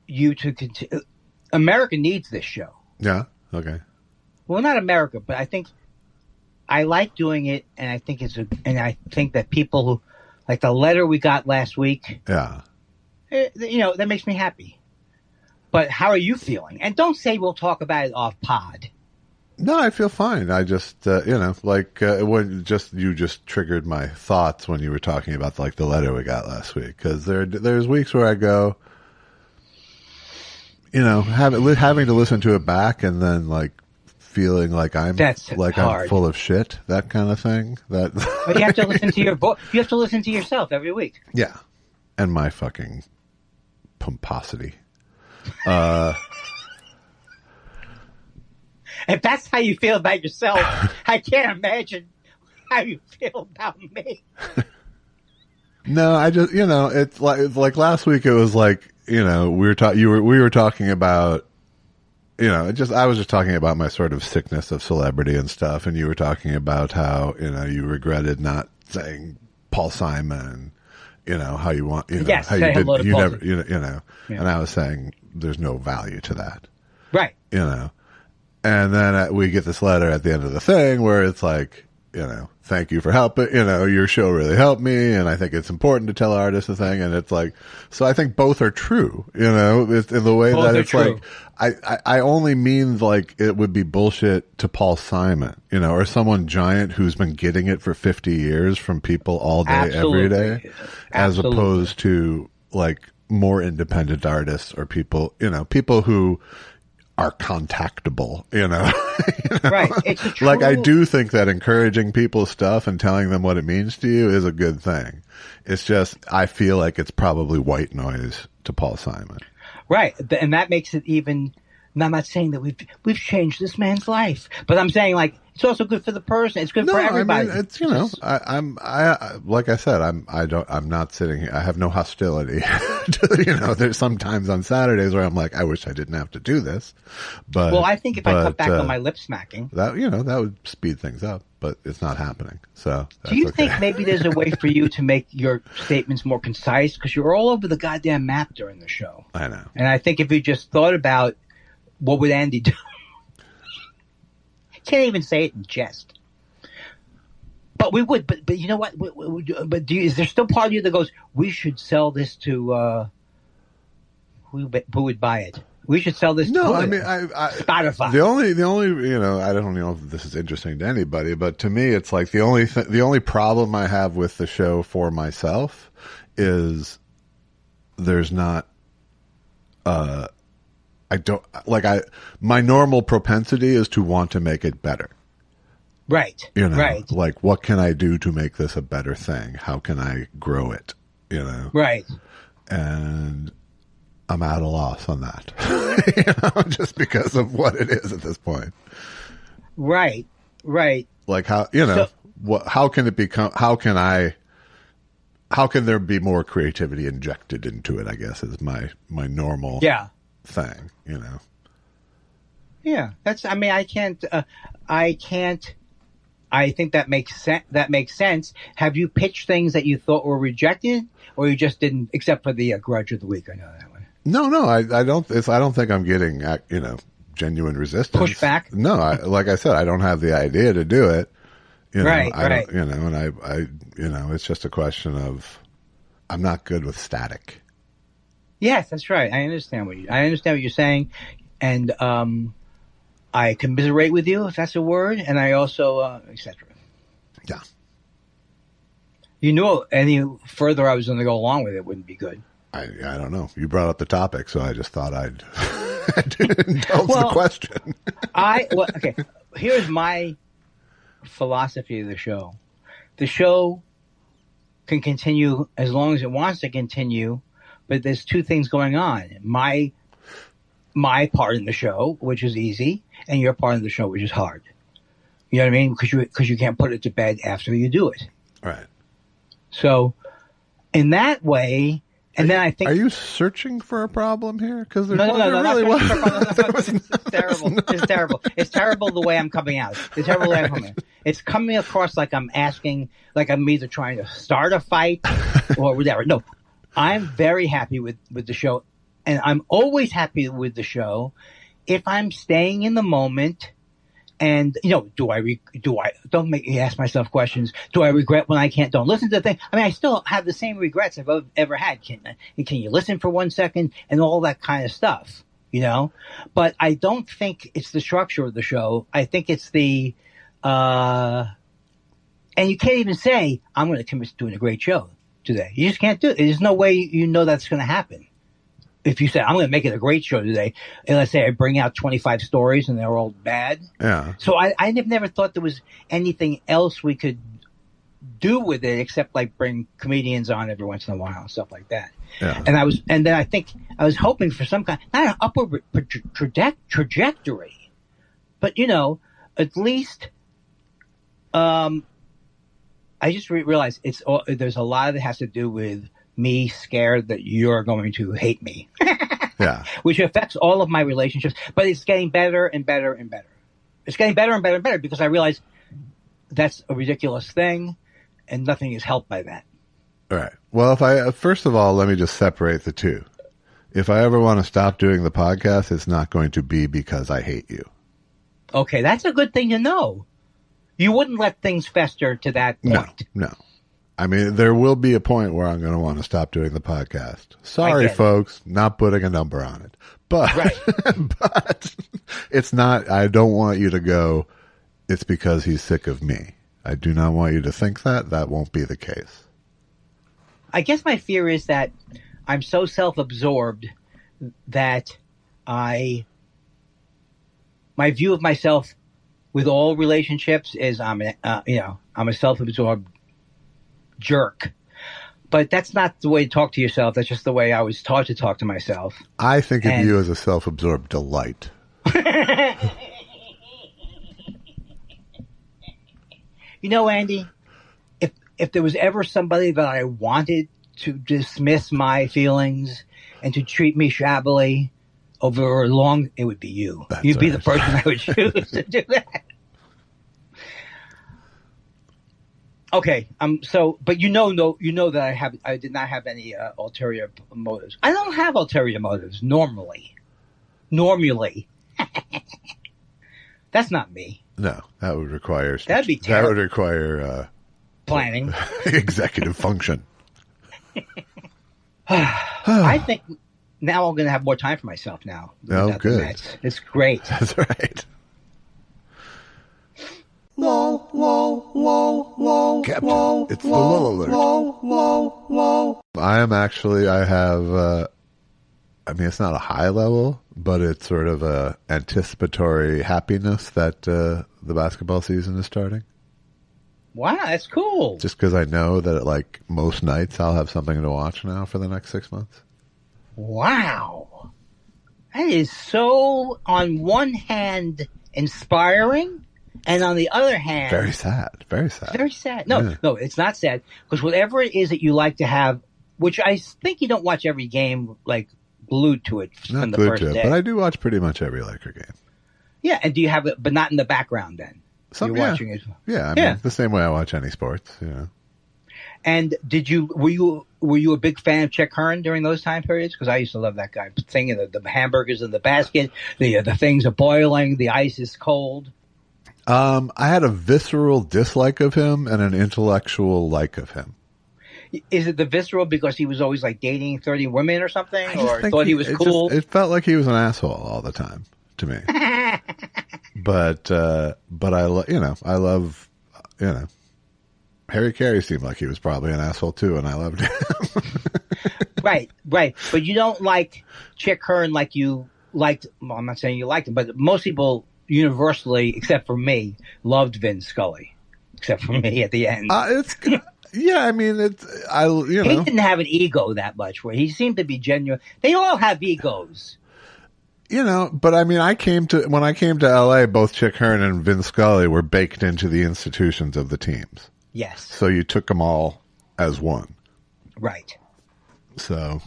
you to continue. America needs this show. Yeah, okay. Well, not America, but I think I like doing it, and I think and I think that people who, like the letter we got last week. Yeah. That makes me happy. But how are you feeling? And don't say we'll talk about it off pod. No, I feel fine. I just, when you just triggered my thoughts when you were talking about like the letter we got last week. Because there's weeks where I go, having to listen to it back and then like feeling like I'm full of shit, that kind of thing. But you have to listen to you have to listen to yourself every week. Yeah, and my fucking pomposity. If that's how you feel about yourself, I can't imagine how you feel about me. No, I just, it's like last week. It was like, we were talking about, I was just talking about my sort of sickness of celebrity and stuff, and you were talking about how, you regretted not saying Paul Simon, how you want, yes, how you did, you Paul. never, yeah. And I was saying there's no value to that, right? And then we get this letter at the end of the thing where it's like, thank you for helping, your show really helped me. And I think it's important to tell artists the thing. And it's like, so I think both are true, it's in the way both that it's true. Like, I only mean like it would be bullshit to Paul Simon, or someone giant who's been getting it for 50 years from people all day, Absolutely. every day, as Absolutely. opposed to like more independent artists or people, people who are contactable, Right. It's a true... Like, I do think that encouraging people's stuff and telling them what it means to you is a good thing. It's just, I feel like it's probably white noise to Paul Simon. Right. And that makes it even, and I'm not saying that we've changed this man's life, but I'm saying like, it's also good for the person. It's good for everybody. I mean, it's, like I said, I'm not sitting here. I have no hostility. There's sometimes on Saturdays where I'm like, I wish I didn't have to do this. But, I think if I cut back on my lip smacking, that would speed things up, but it's not happening. So do you think maybe there's a way for you to make your statements more concise? Because you're all over the goddamn map during the show. I know. And I think if you just thought about what would Andy do? Can't even say it in jest. But we would. But you know what? Is there still part of you that goes, we should sell this to who would buy it? We should sell this to Spotify. The only I don't know if this is interesting to anybody, but to me it's like the only problem I have with the show for myself is there's not my normal propensity is to want to make it better. Right. Right. Like, what can I do to make this a better thing? How can I grow it? Right. And I'm at a loss on that, just because of what it is at this point. Right. Right. Like how can it become, how can there be more creativity injected into it, I guess is my normal thing, Yeah, I think that makes sense. That makes sense. Have you pitched things that you thought were rejected, or you just didn't, except for the grudge of the week? I know that one. No, I don't. I don't think I'm getting genuine resistance. Pushback. No, like I said, I don't have the idea to do it. Right. And I it's just a question of I'm not good with static. Yes, that's right. I understand what you're saying, and I commiserate with you, if that's a word, and I also etc. Yeah. Any further I was going to go along with it wouldn't be good. I don't know. You brought up the topic, so I just thought I'd indulge the question. Okay. Here's my philosophy of the show. The show can continue as long as it wants to continue. But there's two things going on. My part in the show, which is easy, and your part of the show, which is hard. You know what I mean? Because you can't put it to bed after you do it. Right. So, in that way, and then I think... Are you searching for a problem here? Because no, really it's terrible. It's terrible. It's terrible the way I'm coming out. It's terrible the way I'm coming out. It's coming across like I'm asking, like I'm either trying to start a fight or whatever. No. I'm very happy with the show, and I'm always happy with the show if I'm staying in the moment. And don't make me ask myself questions. Do I regret when I don't listen to the thing? I mean, I still have the same regrets I've ever had. Can you listen for 1 second and all that kind of stuff? you know? But I don't think it's the structure of the show. I think it's the, and you can't even say, I'm going to commit to doing a great show today. You just can't do it. There's no way you know that's going to happen. If you say, I'm going to make it a great show today, and let's say I bring out 25 stories and they're all bad. Yeah. So I never thought there was anything else we could do with it except like bring comedians on every once in a while and stuff like that. Yeah. And then I think I was hoping for some kind, not an upward trajectory, but you know, at least, I just realized there's a lot that has to do with me scared that you're going to hate me. Yeah. Which affects all of my relationships, but it's getting better and better and better. It's getting better and better and better because I realize that's a ridiculous thing and nothing is helped by that. All right. Well, first of all, let me just separate the two. If I ever want to stop doing the podcast, it's not going to be because I hate you. Okay. That's a good thing to know. You wouldn't let things fester to that point. No. I mean, there will be a point where I'm going to want to stop doing the podcast. Sorry, folks, not putting a number on it. But, right. But it's not, I don't want you to go, it's because he's sick of me. I do not want you to think that. That won't be the case. I guess my fear is that I'm so self-absorbed that my view of myself with all relationships is I'm a self-absorbed jerk. But that's not the way to talk to yourself. That's just the way I was taught to talk to myself. I think of you as a self-absorbed delight. You know, Andy, if there was ever somebody that I wanted to dismiss my feelings and to treat me shabbily over long, it would be you. You'd be the person I would choose to do that. Okay, but you know that I did not have any ulterior motives. I don't have ulterior motives normally. That's not me. No, that would require. That'd be terrible. That would require planning, executive function. I think now I'm going to have more time for myself now. Oh, good. It's great. That's right. Whoa, whoa, whoa, whoa, Captain, whoa, it's the lull alert. Whoa, whoa, whoa. I have, I mean, it's not a high level, but it's sort of a anticipatory happiness that the basketball season is starting. Wow, that's cool. Just because I know that like most nights I'll have something to watch now for the next 6 months. Wow. That is so, on one hand, inspiring. And on the other hand, very sad. Very sad. Very sad. No, it's not sad because whatever it is that you like to have, which I think you don't watch every game like glued to it from the first day. But I do watch pretty much every Laker game. Yeah, and do you have it, but not in the background then? You're watching it. Yeah, I mean, the same way I watch any sports, you know. And were you a big fan of Chick Hearn during those time periods? Because I used to love that guy. Thinking the hamburgers in the basket, the things are boiling, the ice is cold. I had a visceral dislike of him and an intellectual like of him. Is it the visceral because he was always like dating 30 women or something, or thought he was cool? It felt like he was an asshole all the time to me. But I love, Harry Carey seemed like he was probably an asshole too, and I loved him. Right. But you don't like Chick Hearn like you liked. Well, I'm not saying you liked him, but most people universally, except for me, loved Vin Scully. Except for me at the end. Yeah, I mean, he didn't have an ego that much. Where he seemed to be genuine. They all have egos. But I mean, when I came to LA, both Chick Hearn and Vin Scully were baked into the institutions of the teams. Yes. So you took them all as one. Right. So,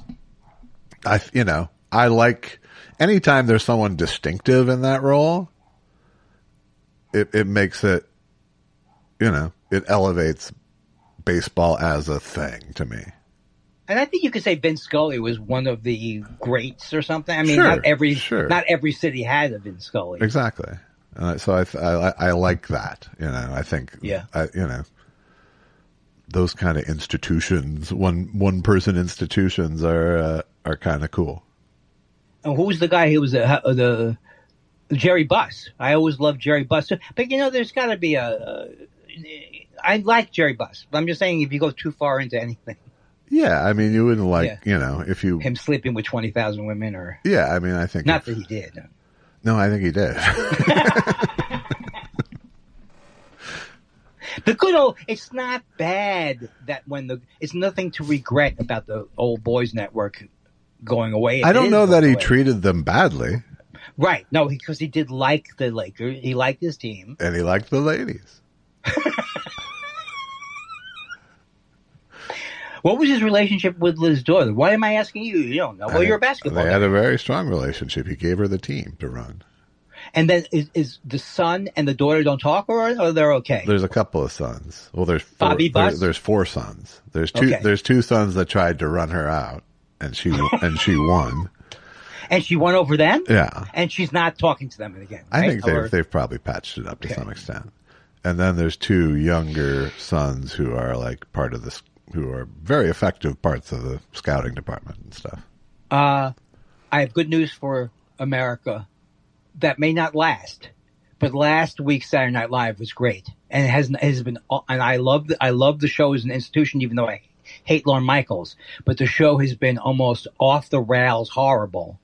I like anytime there's someone distinctive in that role. It makes it, it elevates baseball as a thing to me. And I think you could say Vin Scully was one of the greats or something. I mean, sure, not every city had a Vin Scully. Exactly. So I like that. I think. Yeah. Those kind of institutions, one person institutions are kind of cool. And who was the guy who was the Jerry Buss? I always loved Jerry Buss. But, there's got to be I like Jerry Buss. But I'm just saying if you go too far into anything. Yeah, I mean, you wouldn't like, if you... Him sleeping with 20,000 women or... Yeah, I mean, I think... Not that he did. No, I think he did. The good old... It's not bad that it's nothing to regret about the old boys network going away. I don't know that he treated them badly. Right. No, because he did like the Lakers. He liked his team. And he liked the ladies. What was his relationship with Liz Doyle? Why am I asking you? You don't know. Well, you're a basketball They guy. had a very strong relationship. He gave her the team to run. And then is the son and the daughter don't talk, or they're okay? There's a couple of sons. Well, there's there's 4 sons. There's two. Okay. There's 2 sons that tried to run her out, and she won. And she won over them. Yeah. And she's not talking to them again. Right? I think they've probably patched it up to some extent. And then there's 2 younger sons who are like part of this, who are very effective parts of the scouting department and stuff. I have good news for America. That may not last, but last week's Saturday Night Live was great, and it has been. And I love the show as an institution, even though I hate Lorne Michaels. But the show has been almost off the rails, horrible,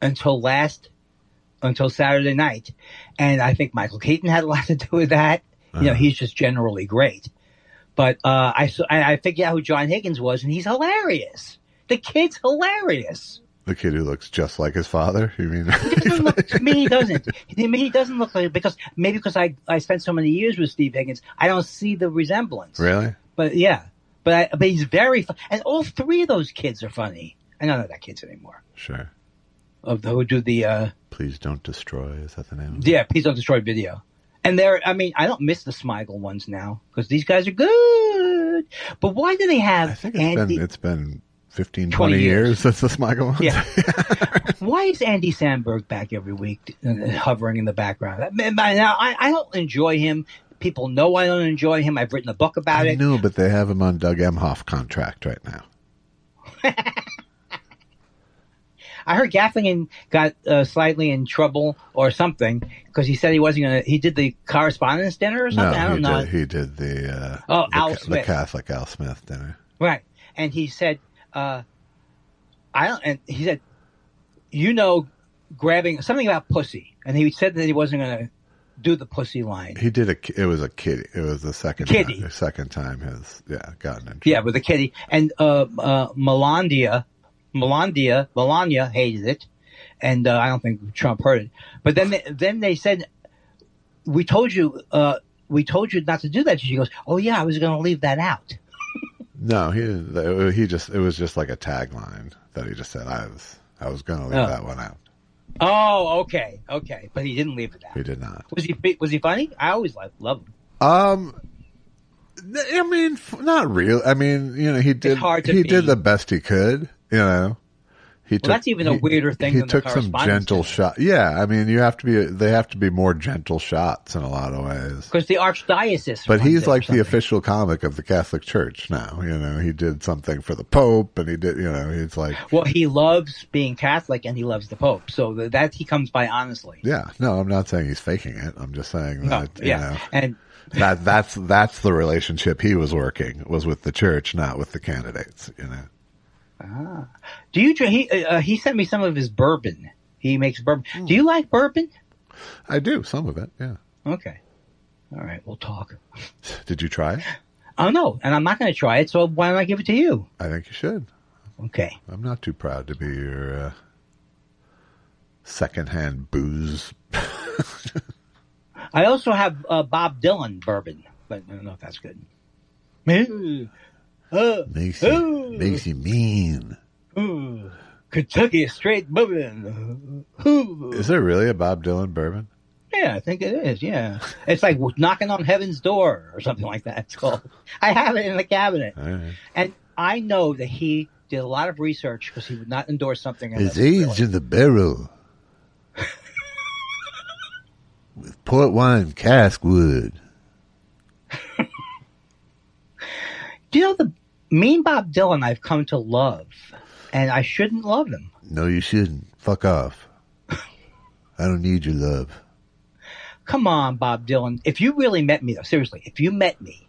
until Saturday night, and I think Michael Keaton had a lot to do with that. He's just generally great. But I figured out who John Higgins was, and he's hilarious. The kid's hilarious. The kid who looks just like his father? You mean? To me, he doesn't. He doesn't look like because I spent so many years with Steve Higgins, I don't see the resemblance. Really? But yeah, but he's very fun. And all 3 of those kids are funny. I don't know that kids anymore. Sure. Who do the Please Don't Destroy, is that the name? Yeah, Please Don't Destroy video. And I don't miss the Smigel ones now because these guys are good. But why do they have? I think it's been 15, 20 years since the Smigel ones. Yeah. Why is Andy Samberg back every week hovering in the background? Now, I don't enjoy him. People know I don't enjoy him. I've written a book about it. No, but they have him on Doug Emhoff contract right now. I heard Gaffigan got slightly in trouble or something because he said he wasn't going to. He did the correspondence dinner or something. No, I don't know. He did the Al Smith, the Catholic Al Smith dinner. Right, and he said, grabbing something about pussy, and he said that he wasn't going to do the pussy line. He did it was a kitty. It was the second time his gotten in trouble. Yeah, with a kitty, and Melania hated it, and I don't think Trump heard it. But then they said, "We told you not to do that." She goes, "Oh yeah, I was going to leave that out." No, he didn't. It was just like a tagline that he just said. I was going to leave that one out. Oh, okay, but he didn't leave it out. He did not. Was he funny? I always loved him. I mean, not real. I mean, he did. He did the best he could. That's even a weirder thing. He than took the some gentle shots. Yeah, I mean, they have to be more gentle shots in a lot of ways. Because the archdiocese. But he's like the official comic of the Catholic Church now. He did something for the Pope, and he did. He's like. Well, he loves being Catholic, and he loves the Pope, so that he comes by honestly. Yeah, no, I'm not saying he's faking it. I'm just saying that. And that's the relationship he was working was with the church, not with the candidates. Do you? He sent me some of his bourbon. He makes bourbon. Do you like bourbon? I do, some of it. Yeah. Okay. All right, we'll talk. Did you try it? Oh no, and I'm not going to try it. So why don't I give it to you? I think you should. Okay. I'm not too proud to be your secondhand booze. I also have Bob Dylan bourbon, but I don't know if that's good. Makes you mean. Kentucky straight bourbon. Is there really a Bob Dylan bourbon? Yeah, I think it is. Yeah, it's like knocking on heaven's door or something like that. It's called. I have it in the cabinet, and I know that he did a lot of research because he would not endorse something. It's aged in the barrel with port wine cask wood. Do you know the mean Bob Dylan I've come to love, and I shouldn't love him. No, you shouldn't. Fuck off. I don't need your love. Come on, Bob Dylan. If you really met me, though, seriously, if you met me,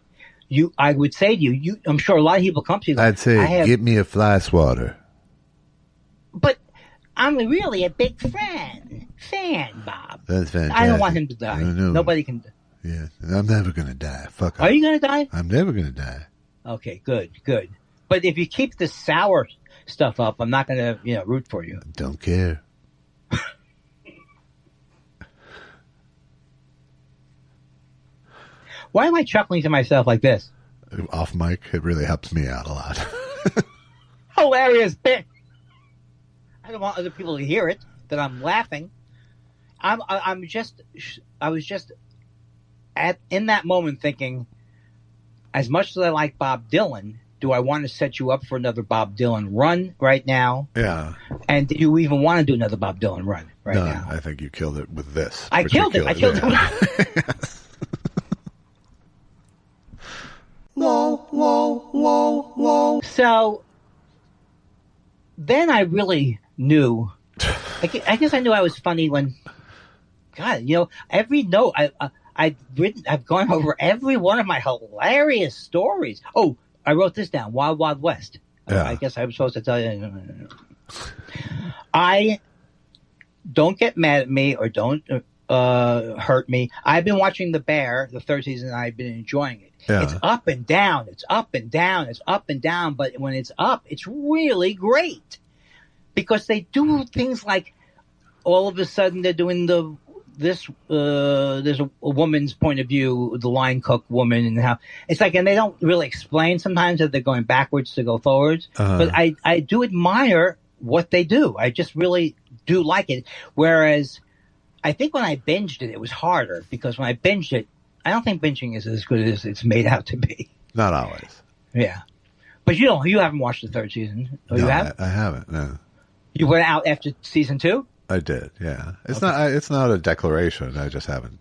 I would say to you, I'm sure a lot of people come to you. I'd say, get me a fly swatter. But I'm really a big fan, Bob. That's fantastic. I don't want him to die. Nobody can. Yeah, I'm never going to die. Fuck off. Are you going to die? I'm never going to die. Okay, good. But if you keep the sour stuff up, I'm not going to, root for you. Don't care. Why am I chuckling to myself like this? Off mic, it really helps me out a lot. Hilarious bit. I don't want other people to hear it, that I'm laughing. I was just in that moment thinking, as much as I like Bob Dylan, do I want to set you up for another Bob Dylan run right now? Yeah. And do you even want to do another Bob Dylan run now? I think you killed it with this. I killed it. Yes. Whoa. So then I really knew. I guess I knew I was funny when, God, every note I've gone over every one of my hilarious stories. Oh, I wrote this down. Wild Wild West. Yeah. I guess I was supposed to tell you. I don't get mad at me or don't hurt me. I've been watching The Bear, the third season, and I've been enjoying it. Yeah. It's up and down. It's up and down. It's up and down. But when it's up, it's really great because they do things like all of a sudden they're doing there's a woman's point of view, the line cook woman, and how it's like, and they don't really explain sometimes that they're going backwards to go forwards. But I do admire what they do. I just really do like it. Whereas I think when I binged it, it was harder because when I binged it, I don't think binging is as good as it's made out to be. Not always. Yeah. But you haven't watched the third season. Oh, no, you have? I haven't, no. You went out after season 2? I did, yeah. It's not a declaration. I just haven't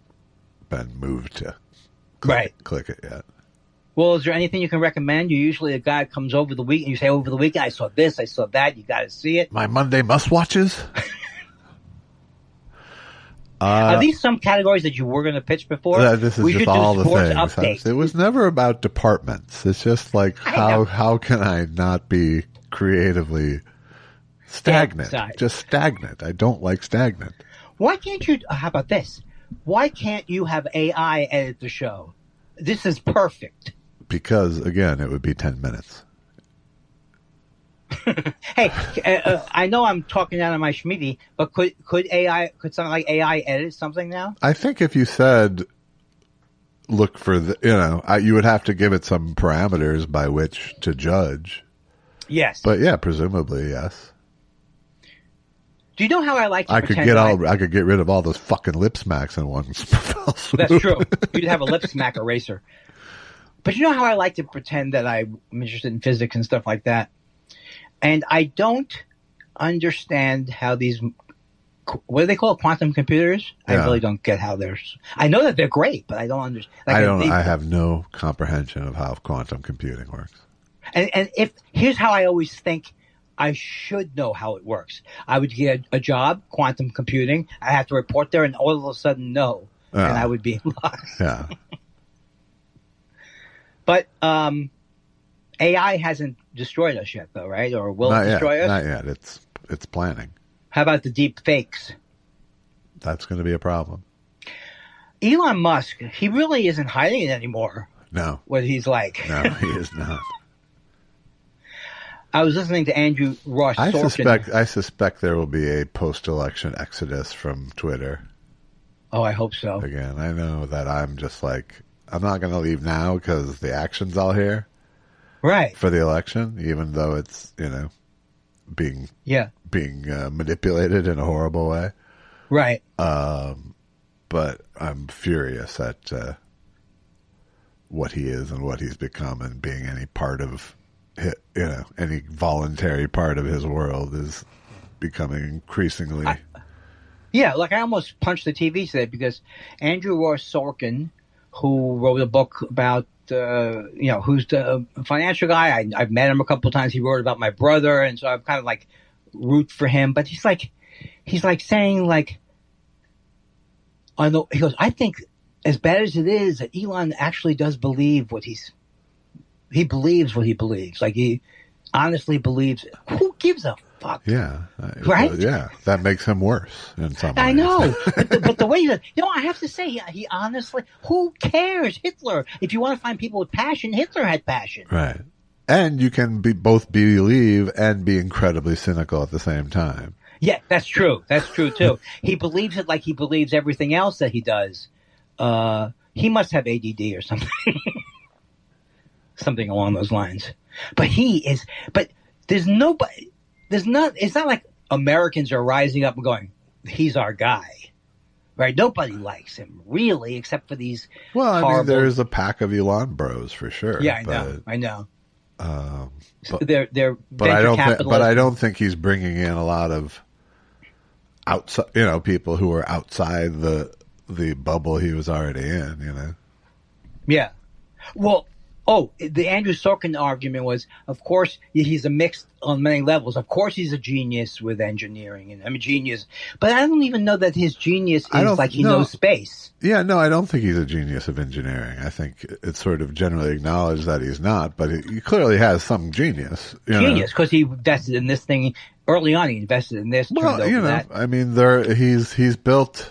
been moved to click it yet. Well, is there anything you can recommend? You usually a guy comes over the week and you say, over the weekend, I saw this, I saw that. You got to see it. My Monday must-watches? Are these some categories that you were going to pitch before? This is just all the things. It was never about departments. It's just like, how can I not be creatively stagnant? Just stagnant. I don't like stagnant. Why can't you, how about this? Why can't you have AI edit the show? This is perfect. Because, again, it would be 10 minutes. Hey, I know I'm talking out of my schmeedy, but could something like AI edit something now? I think if you said, look for you would have to give it some parameters by which to judge. Yes. But yeah, presumably, yes. Do you know how I like to I could get rid of all those fucking lip smacks in one fell swoop. That's true. You'd have a lip smack eraser. But you know how I like to pretend that I'm interested in physics and stuff like that? And I don't understand how these, what do they call it, quantum computers? Yeah. I really don't get how I know that they're great, but I don't understand. I have no comprehension of how quantum computing works. And here's how I always think I should know how it works. I would get a job, quantum computing. I have to report there and all of a sudden no. And I would be lost. Yeah. But, AI hasn't destroyed us yet, though, right? Or will it destroy us? Not yet. It's planning. How about the deep fakes? That's going to be a problem. Elon Musk, he really isn't hiding it anymore. No. What he's like. No, he is not. I was listening to Andrew Ross Sorkin. I suspect there will be a post-election exodus from Twitter. Oh, I hope so. Again, I know that I'm just like, I'm not going to leave now because the action's all here. Right. For the election, even though it's, being manipulated in a horrible way. Right. But I'm furious at what he is and what he's become, and being any part of, any voluntary part of his world is becoming increasingly. I almost punched the TV today because Andrew Ross Sorkin, who wrote a book about, who's the financial guy. I've met him a couple of times. He wrote about my brother, and so I've kind of like root for him. But he's like, he's like saying like, he goes, I think as bad as it is that Elon actually does believe he believes what he believes. Like he honestly believes it. Who gives a fuck? Yeah. Right? Yeah. That makes him worse in some ways. I know. but the way I have to say, he honestly, who cares? Hitler. If you want to find people with passion, Hitler had passion. Right. And you can both believe and be incredibly cynical at the same time. Yeah, that's true. That's true too. He believes it like he believes everything else that he does. He must have ADD or something. Something along those lines. But there's nobody, it's not like Americans are rising up and going, he's our guy. Right? Nobody likes him, really, except for these horrible... there's a pack of Elon bros for sure. Yeah, I know. But, they're but I don't think he's bringing in a lot of outside, people who are outside the bubble he was already in, Yeah. Well, the Andrew Sorkin argument was, of course, he's a mix on many levels. Of course, he's a genius with engineering, and I'm a genius. But I don't even know that his genius is like he knows space. Yeah, no, I don't think he's a genius of engineering. I think it's sort of generally acknowledged that he's not, but he clearly has some genius. Genius, because he invested in this thing early on. He invested in this. Well, that. I mean, he's built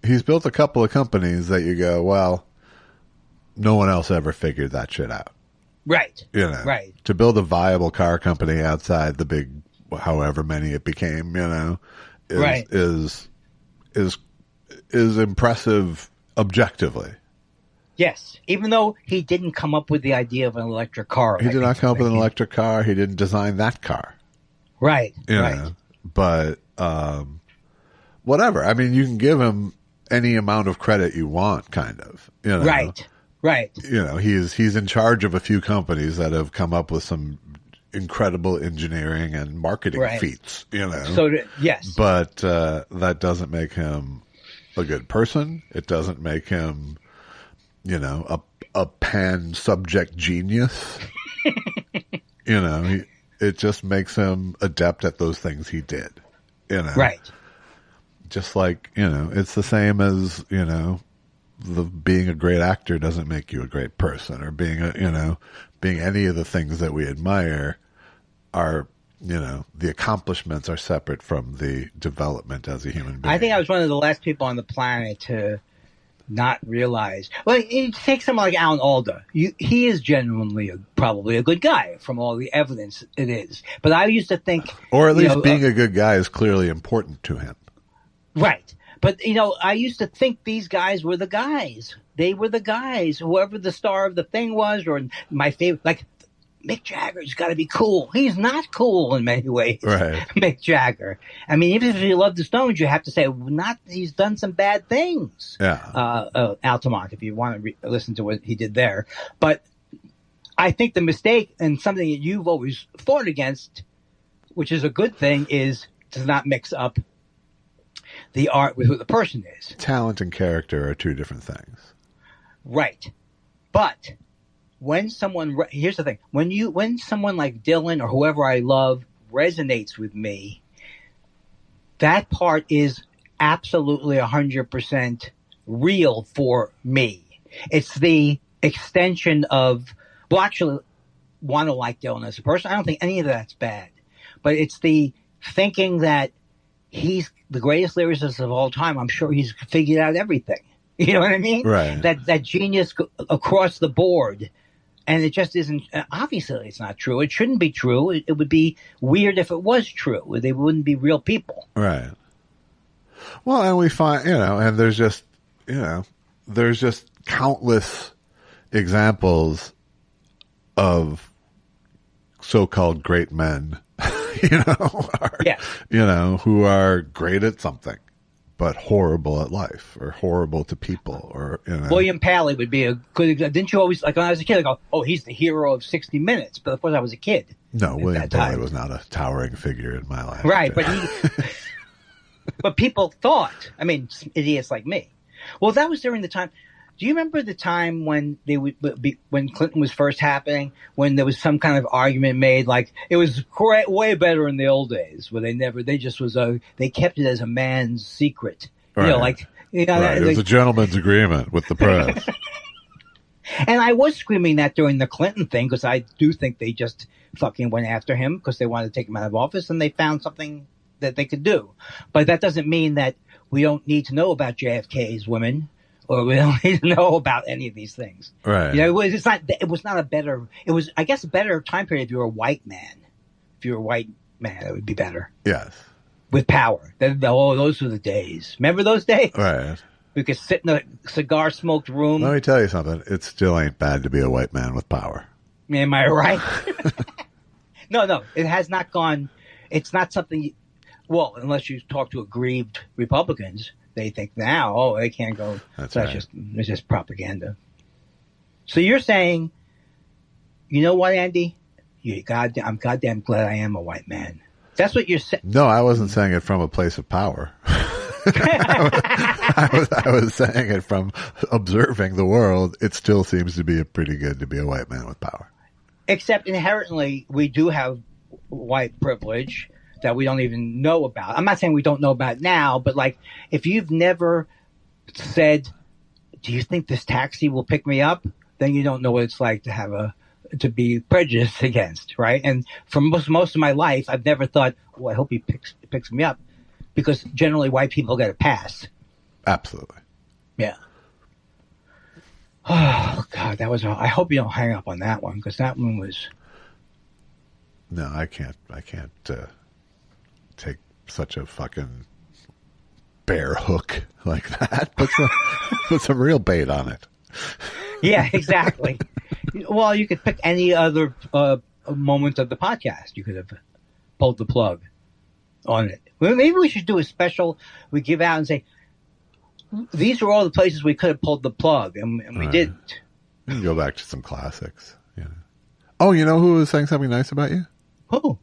a couple of companies that you go, well, no one else ever figured that shit out. Right. Right. To build a viable car company outside the big, however many it became, is impressive objectively. Yes. Even though he didn't come up with the idea of an electric car. He did not come up with an electric car. He didn't design that car. Right. Right. But, whatever. I mean, you can give him any amount of credit you want, kind of. Right. Right. He's in charge of a few companies that have come up with some incredible engineering and marketing feats, So, yes. But that doesn't make him a good person. It doesn't make him, a pan-subject genius. It just makes him adept at those things he did. Right. Just like, it's the same as, being a great actor doesn't make you a great person, or being any of the things that we admire are, the accomplishments are separate from the development as a human being. I think I was one of the last people on the planet to not realize. Well, take someone like Alan Alda. He is genuinely probably a good guy from all the evidence it is. But I used to think, or at least being a good guy is clearly important to him. Right. But, I used to think these guys were the guys. They were the guys. Whoever the star of the thing was, or my favorite, like Mick Jagger's got to be cool. He's not cool in many ways. Right. Mick Jagger. I mean, even if you love the Stones, you have to say, he's done some bad things. Yeah. Altamont, if you want to listen to what he did there. But I think the mistake, and something that you've always fought against, which is a good thing, is to not mix up the art with who the person is. Talent and character are two different things. Right. But when here's the thing, when someone like Dylan or whoever I love resonates with me, that part is absolutely 100% real for me. It's the extension of, well, actually want to like Dylan as a person. I don't think any of that's bad, but it's the thinking that he's the greatest lyricist of all time. I'm sure he's figured out everything. You know what I mean? Right. That genius across the board. And it just isn't, obviously it's not true. It shouldn't be true. It would be weird if it was true. They wouldn't be real people. Right. Well, and we find, and there's just countless examples of so-called great men, who are great at something, but horrible at life, or horrible to people, or William Paley would be a good example. Didn't you always, like when I was a kid, I go, "Oh, he's the hero of 60 Minutes." But of course, I was a kid. No, William Paley was not a towering figure in my life. Right, but but people thought. I mean, idiots like me. Well, that was during the time. Do you remember the time when when Clinton was first happening, when there was some kind of argument made, like it was way better in the old days, where they kept it as a man's secret, right. Right. It was a gentleman's agreement with the press. And I was screaming that during the Clinton thing, because I do think they just fucking went after him because they wanted to take him out of office, and they found something that they could do. But that doesn't mean that we don't need to know about JFK's women, or we don't need to know about any of these things. Right. It was not a better, it was, I guess, a better time period if you were a white man. If you were a white man, it would be better. Yes. With power. Those were the days. Remember those days? Right. We could sit in a cigar-smoked room. Let me tell you something. It still ain't bad to be a white man with power. Am I right? No. It has not gone. It's not something. Well, unless you talk to aggrieved Republicans, they think now, they can't go. That's right. It's just propaganda. So you're saying, you know what, Andy? I'm goddamn glad I am a white man. That's what you're saying. No, I wasn't saying it from a place of power. I was saying it from observing the world. It still seems to be pretty good to be a white man with power. Except inherently, we do have white privilege that we don't even know about. I'm not saying we don't know about now, but like, if you've never said, "Do you think this taxi will pick me up?" then you don't know what it's like to be prejudiced against, right? And for most of my life, I've never thought, "Oh, I hope he picks me up." Because generally white people get a pass. Absolutely. Yeah. Oh, God, I hope you don't hang up on that one, because that one was... No, I can't take such a fucking bear hook like that. Put some real bait on it. Yeah, exactly. Well, you could pick any other moment of the podcast. You could have pulled the plug on it. Well, maybe we should do a special we give out and say, these are all the places we could have pulled the plug, and we didn't. You can go back to some classics. Yeah. Oh, you know who was saying something nice about you? Who?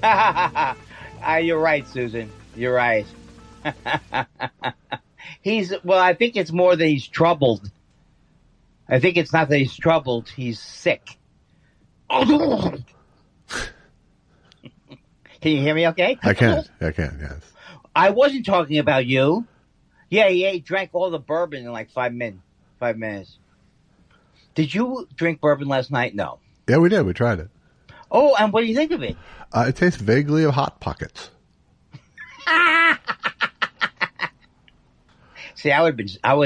You're right, Susan. You're right. I think it's more that he's troubled. I think it's not that he's troubled. He's sick. Can you hear me okay? I can, yes. I wasn't talking about you. Yeah, he drank all the bourbon in like 5 minutes. Did you drink bourbon last night? No. Yeah, we did. We tried it. Oh, and what do you think of it? It tastes vaguely of Hot Pockets. See, I would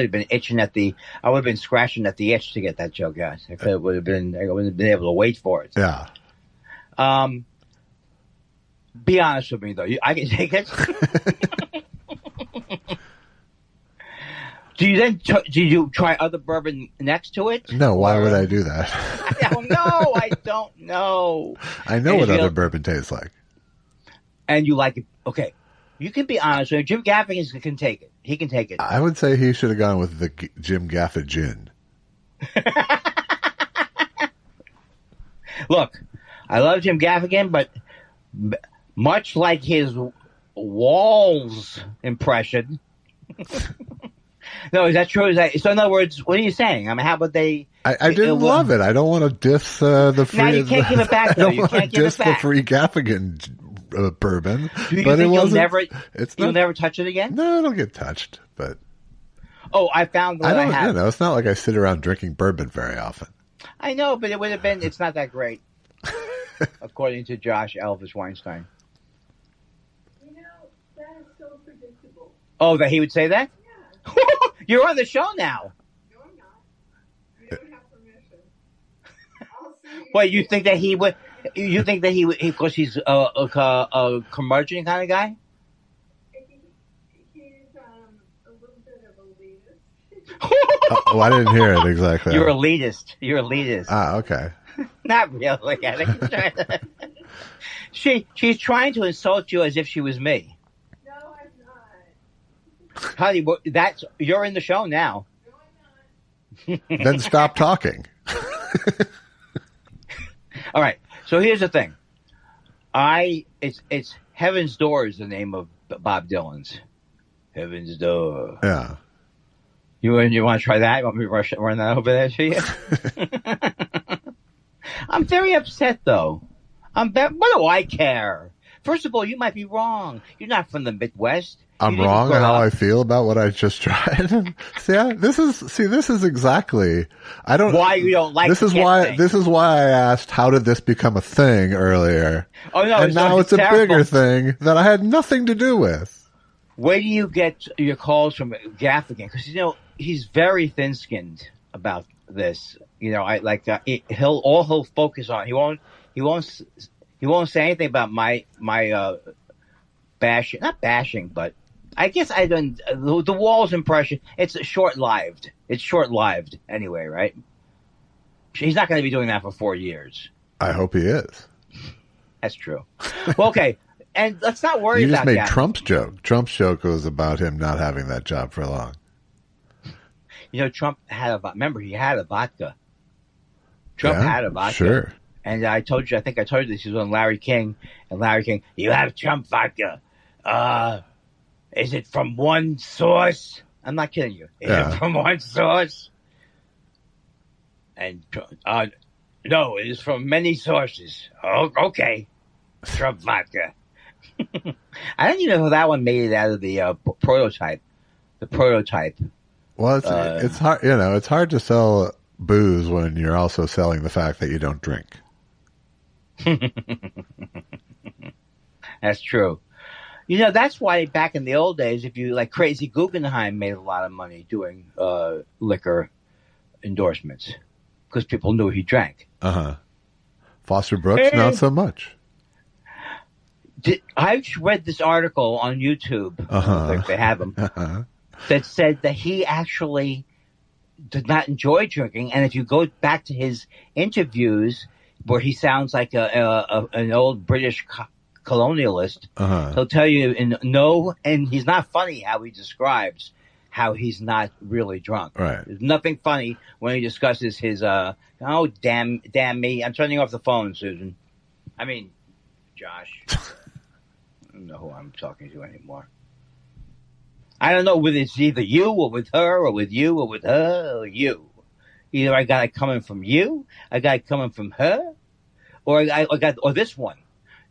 have been itching I would have been scratching at the itch to get that joke out. I wouldn't have been able to wait for it. Yeah. Be honest with me though. I can take it. Do you try other bourbon next to it? No, why would I do that? I don't know. I don't know. I know what other bourbon tastes like. And you like it. Okay. You can be honest with me. Jim Gaffigan can take it. He can take it. I would say he should have gone with the Jim Gaffigan gin. Look, I love Jim Gaffigan, but much like his Walls impression. No, is that true? So in other words, what are you saying? I mean, how about they... I didn't love it. I don't want to diss the free... Now you can't give it back, though. You can't give it back. The free Gaffigan bourbon. Do you think you'll never touch it again? No, it'll get touched, but... Oh, I found what I have. It's not like I sit around drinking bourbon very often. I know, but it would have been... It's not that great, according to Josh Elvis Weinstein. That is so predictable. Oh, that he would say that? Yeah. You're on the show now. No, I'm not. You don't have permission. I'll see. Wait, you think that he would? You think that he would? Because he's a curmudgeon kind of guy. He's a little bit of elitist. I didn't hear it exactly. You're elitist. Ah, okay. Not really. She's trying to insult you as if she was me. No, I'm not. Honey, you're in the show now. No, I'm not. Then stop talking. All right. So here's the thing. It's Heaven's Door is the name of Bob Dylan's. Heaven's Door. Yeah. You want to try that? You want me to run that over there to you? I'm very upset though. What do I care? First of all, you might be wrong. You're not from the Midwest. I'm wrong in how I feel about what I just tried. This is exactly. I don't. Why you don't like this? Is why I asked, how did this become a thing earlier? Oh no! And now it's a bigger thing that I had nothing to do with. Where do you get your calls from Gaffigan? Because he's very thin-skinned about this. He'll focus on. He won't say anything about my bashing. Not bashing, but I guess I don't. The Walls impression. It's short-lived. It's short-lived anyway, right? He's not going to be doing that for 4 years. I hope he is. That's true. Well, okay, and let's not worry about that. You just made Trump's joke. Trump's joke was about him not having that job for long. Trump had he had a vodka. Trump had a vodka. Sure. And I told you this. He was on Larry King. And Larry King, you have Trump vodka. Is it from one source? I'm not kidding you. Is it from one source? And, no, it is from many sources. Oh, okay. Trump vodka. I don't even know if that one made it out of the prototype. The prototype. Well, it's hard. It's hard to sell booze when you're also selling the fact that you don't drink. That's true. That's why back in the old days, if you Crazy Guggenheim made a lot of money doing liquor endorsements because people knew he drank. Foster Brooks, not so much. I read this article on YouTube. If they have them. That said that he actually did not enjoy drinking, and if you go back to his interviews, where he sounds like an old British colonialist, he'll tell you and he's not funny how he describes how he's not really drunk. Right. There's nothing funny when he discusses his damn me. I'm turning off the phone, Susan. I mean, Josh. I don't know who I'm talking to anymore. I don't know whether it's either you or with her or with you or with her or you. Either I got it coming from you, I got it coming from her, or or this one.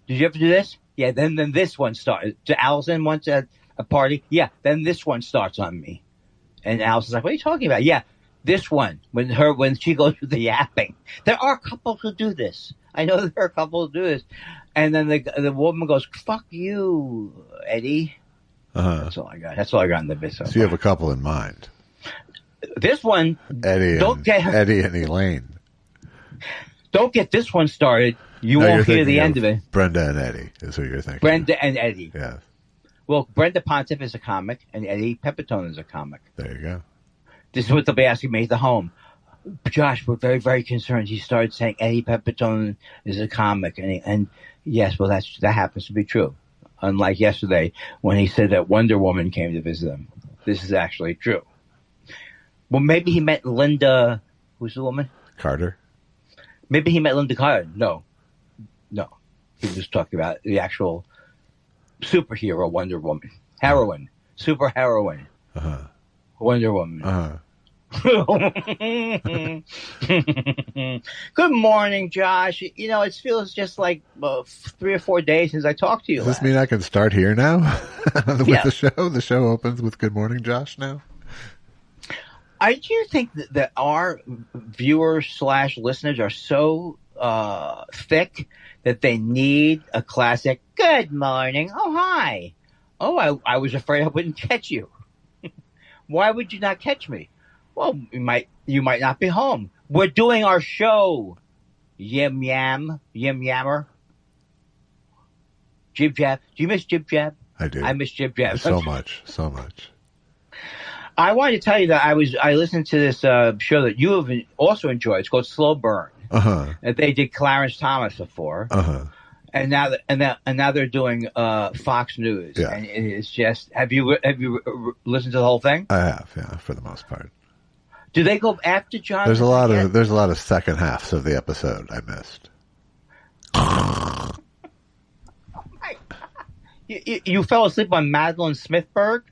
Did you ever do this? Yeah, then this one started. To Allison once at a party. Yeah, then this one starts on me. And Allison's like, what are you talking about? Yeah, this one. When she goes through the yapping. There are couples who do this. I know there are couples who do this. And then the woman goes, fuck you, Eddie. Uh-huh. That's all I got. That's all I got in the bit. So you have a couple in mind. This one, Eddie and Elaine. Don't get this one started. You won't hear the end of it. Brenda and Eddie is who you're thinking. Brenda and Eddie. Yeah. Well, Brenda Pontiff is a comic, and Eddie Pepitone is a comic. There you go. This is what they'll be asking me at the home. Josh, we're very, very concerned. He started saying Eddie Pepitone is a comic, and yes, well, that happens to be true. Unlike yesterday when he said that Wonder Woman came to visit him. This is actually true. Well, maybe he met Linda. Who's the woman? Carter. Maybe he met Linda Carter. No. He was talking about the actual superhero Wonder Woman. Heroine. Super heroine. Uh-huh. Wonder Woman. Uh-huh. Good morning, Josh. You know, it feels just like 3 or 4 days since I talked to you. Does this mean I can start here now with Yeah. the show? The show opens with Good Morning, Josh now? Do you think that our viewers / listeners are so thick that they need a classic good morning? Oh, hi. Oh, I was afraid I wouldn't catch you. Why would you not catch me? Well, you might not be home. We're doing our show. Yim yammer. Jib jab. Do you miss Jib jab? I do. I miss Jib jab. So much. I wanted to tell you that I listened to this show that you have also enjoyed. It's called Slow Burn. Uh-huh. That they did Clarence Thomas before. Uh-huh. And now they're doing Fox News. Yeah. And it's just have you listened to the whole thing? I have, yeah, for the most part. Do they go after John? There's a lot of second halves of the episode I missed. You fell asleep on Madeline Smithberg?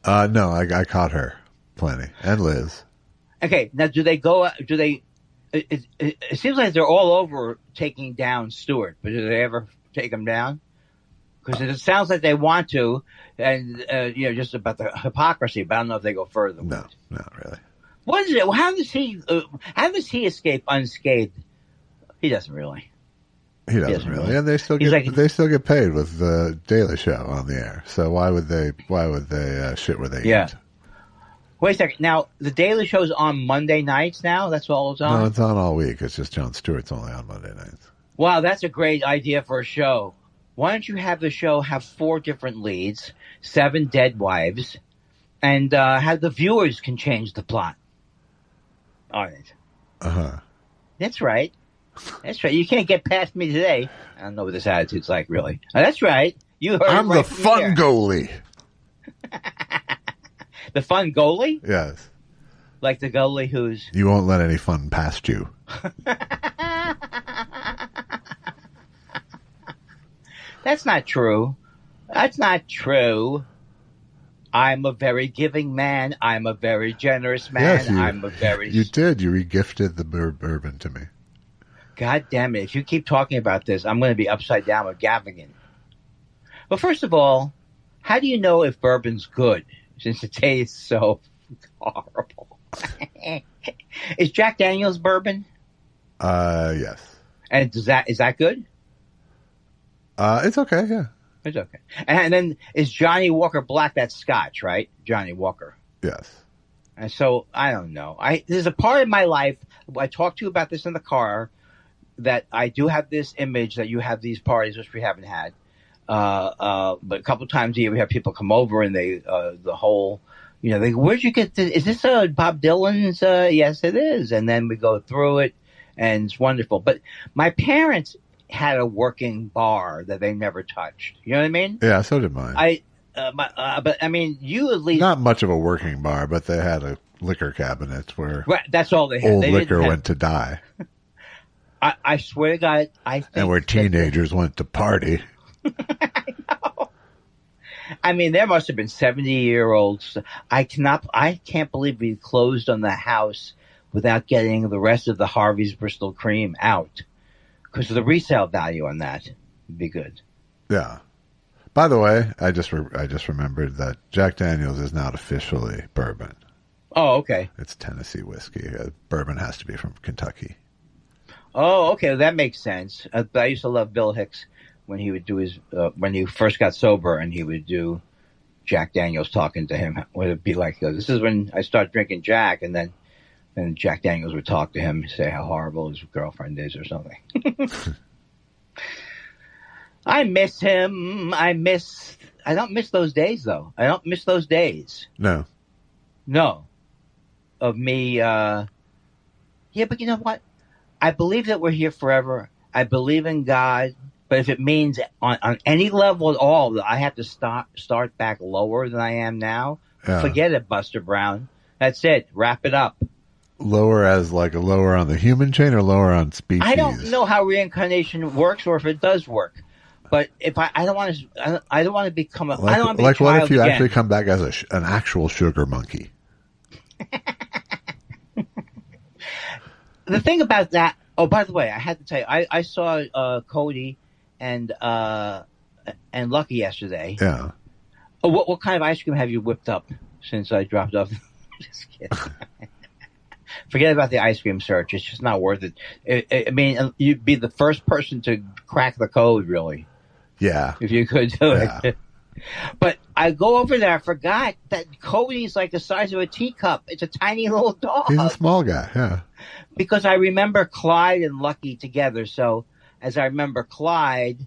No, I caught her plenty, and Liz. Okay, now do they go? Do they? It seems like they're all over taking down Stewart, but do they ever take him down? Because it sounds like they want to, and just about the hypocrisy. But I don't know if they go further. No, not really. What is it? How does he escape unscathed? He doesn't really. He doesn't really, and they still get paid with the Daily Show on the air. So why would they shit where they eat? Wait a second. Now the Daily Show's on Monday nights. Now that's all it's on. No, it's on all week. It's just Jon Stewart's only on Monday nights. Wow, that's a great idea for a show. Why don't you have the show have 4 different leads, 7 dead wives, and have the viewers can change the plot on it? Uh-huh. That's right. That's right. You can't get past me today. I don't know what this attitude's like, really. That's right. You heard I'm it right the fun goalie. The fun goalie? Yes. Like the goalie who's... You won't let any fun past you. That's not true. That's not true. I'm a very giving man. I'm a very generous man. Yes, you did. You regifted the bourbon to me. God damn it. If you keep talking about this, I'm going to be upside down with Gavigan. Well, first of all, how do you know if bourbon's good since it tastes so horrible? Is Jack Daniel's bourbon? Yes. And is that good? It's okay, yeah. It's okay. And then is Johnny Walker Black, that's Scotch, right? Johnny Walker. Yes. And so, I don't know. There's a part of my life, I talked to you about this in the car, that I do have this image that you have these parties, which we haven't had. But a couple times a year we have people come over and they, the whole, they, where'd you get this? Is this Bob Dylan's? Yes, it is. And then we go through it and it's wonderful. But my parents had a working bar that they never touched. You know what I mean? Yeah, so did mine. But I mean, you at least not much of a working bar, but they had a liquor cabinet where that's all they had. Old liquor went to die. I swear to God, I think. And where teenagers went to party. I know. I mean, there must have been 70-year-olds. I can't believe we closed on the house without getting the rest of the Harvey's Bristol cream out. Because the resale value on that would be good. Yeah. By the way, I just remembered that Jack Daniel's is not officially bourbon. Oh, okay. It's Tennessee whiskey. Bourbon has to be from Kentucky. Oh, okay. That makes sense. I used to love Bill Hicks when he would do his when he first got sober, and he would do Jack Daniel's talking to him. Would it be like, this is when I start drinking Jack, and then Jack Daniels would talk to him and say how horrible his girlfriend is or something. I miss him. I don't miss those days, though. I don't miss those days. No. Of me, yeah, but you know what? I believe that we're here forever. I believe in God. But if it means on any level at all that I have to start back lower than I am now, forget it, Buster Brown. That's it. Wrap it up. Lower as like a lower on the human chain or lower on species? I don't know how reincarnation works or if it does work. But if I don't want to become a I don't want to be like a child what if you again. actually come back as an actual sugar monkey? The thing about that. Oh, by the way, I had to tell you, I saw Cody and Lucky yesterday. Yeah. Oh, what kind of ice cream have you whipped up since I dropped off? Just kidding. Forget about the ice cream search. It's just not worth it. I mean, you'd be the first person to crack the code, really. Yeah. If you could do it. But I go over there. I forgot that Cody's like the size of a teacup. It's a tiny little dog. He's a small guy, yeah. Because I remember Clyde and Lucky together. So as I remember Clyde,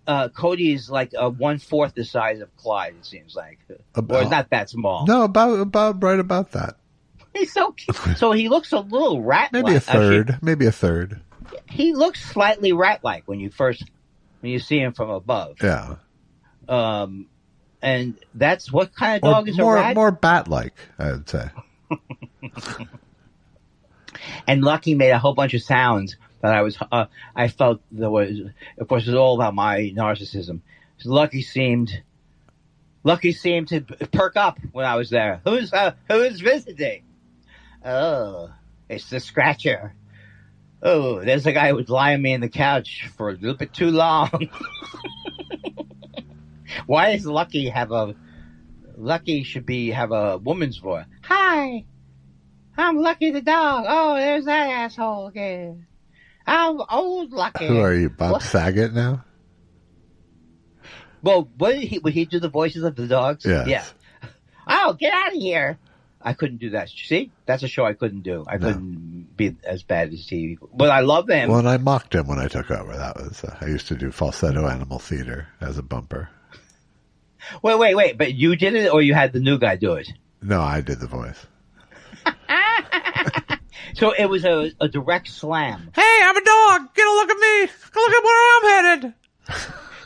Cody is like 1/4 the size of Clyde, it seems like. Or not that small. No, about right about that. He's so cute. So he looks a little rat-like. Maybe a third. Maybe a third. He looks slightly rat-like when you see him from above. Yeah. And that's what kind of dog is a rat? More bat-like, I would say. And Lucky made a whole bunch of sounds that I felt there was, of course, it's all about my narcissism. Lucky seemed to perk up when I was there. Who's visiting? Oh, it's the scratcher. Oh, there's a guy who was lying me in the couch for a little bit too long. Why does Lucky have a woman's voice? Hi, I'm Lucky the dog. Oh, there's that asshole again. I'm old Lucky. Who are you, Bob Saget now? Well, would he do the voices of the dogs? Yes. Yeah. Oh, get out of here. I couldn't do that. See? That's a show I couldn't do. I couldn't be as bad as he. But I love him. Well, and I mocked him when I took over. That was I used to do falsetto animal theater as a bumper. Wait. But you did it or you had the new guy do it? No, I did the voice. So it was a direct slam. Hey, I'm a dog. Get a look at me. Look at where I'm headed.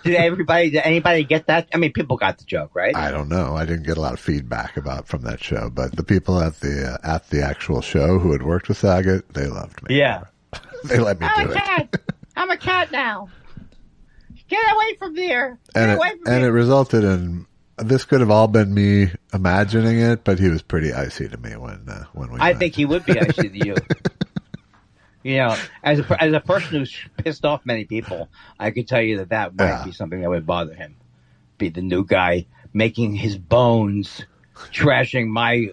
Did anybody get that? I mean, people got the joke, right? I don't know. I didn't get a lot of feedback from that show, but the people at the actual show who had worked with Saget, they loved me. Yeah. They let me do it. I'm a cat now. Get away from there. And it resulted in, this could have all been me imagining it, but he was pretty icy to me when we I think he would be icy to you. You know, as a person who's pissed off many people, I could tell you that might be something that would bother him. Be the new guy making his bones, trashing my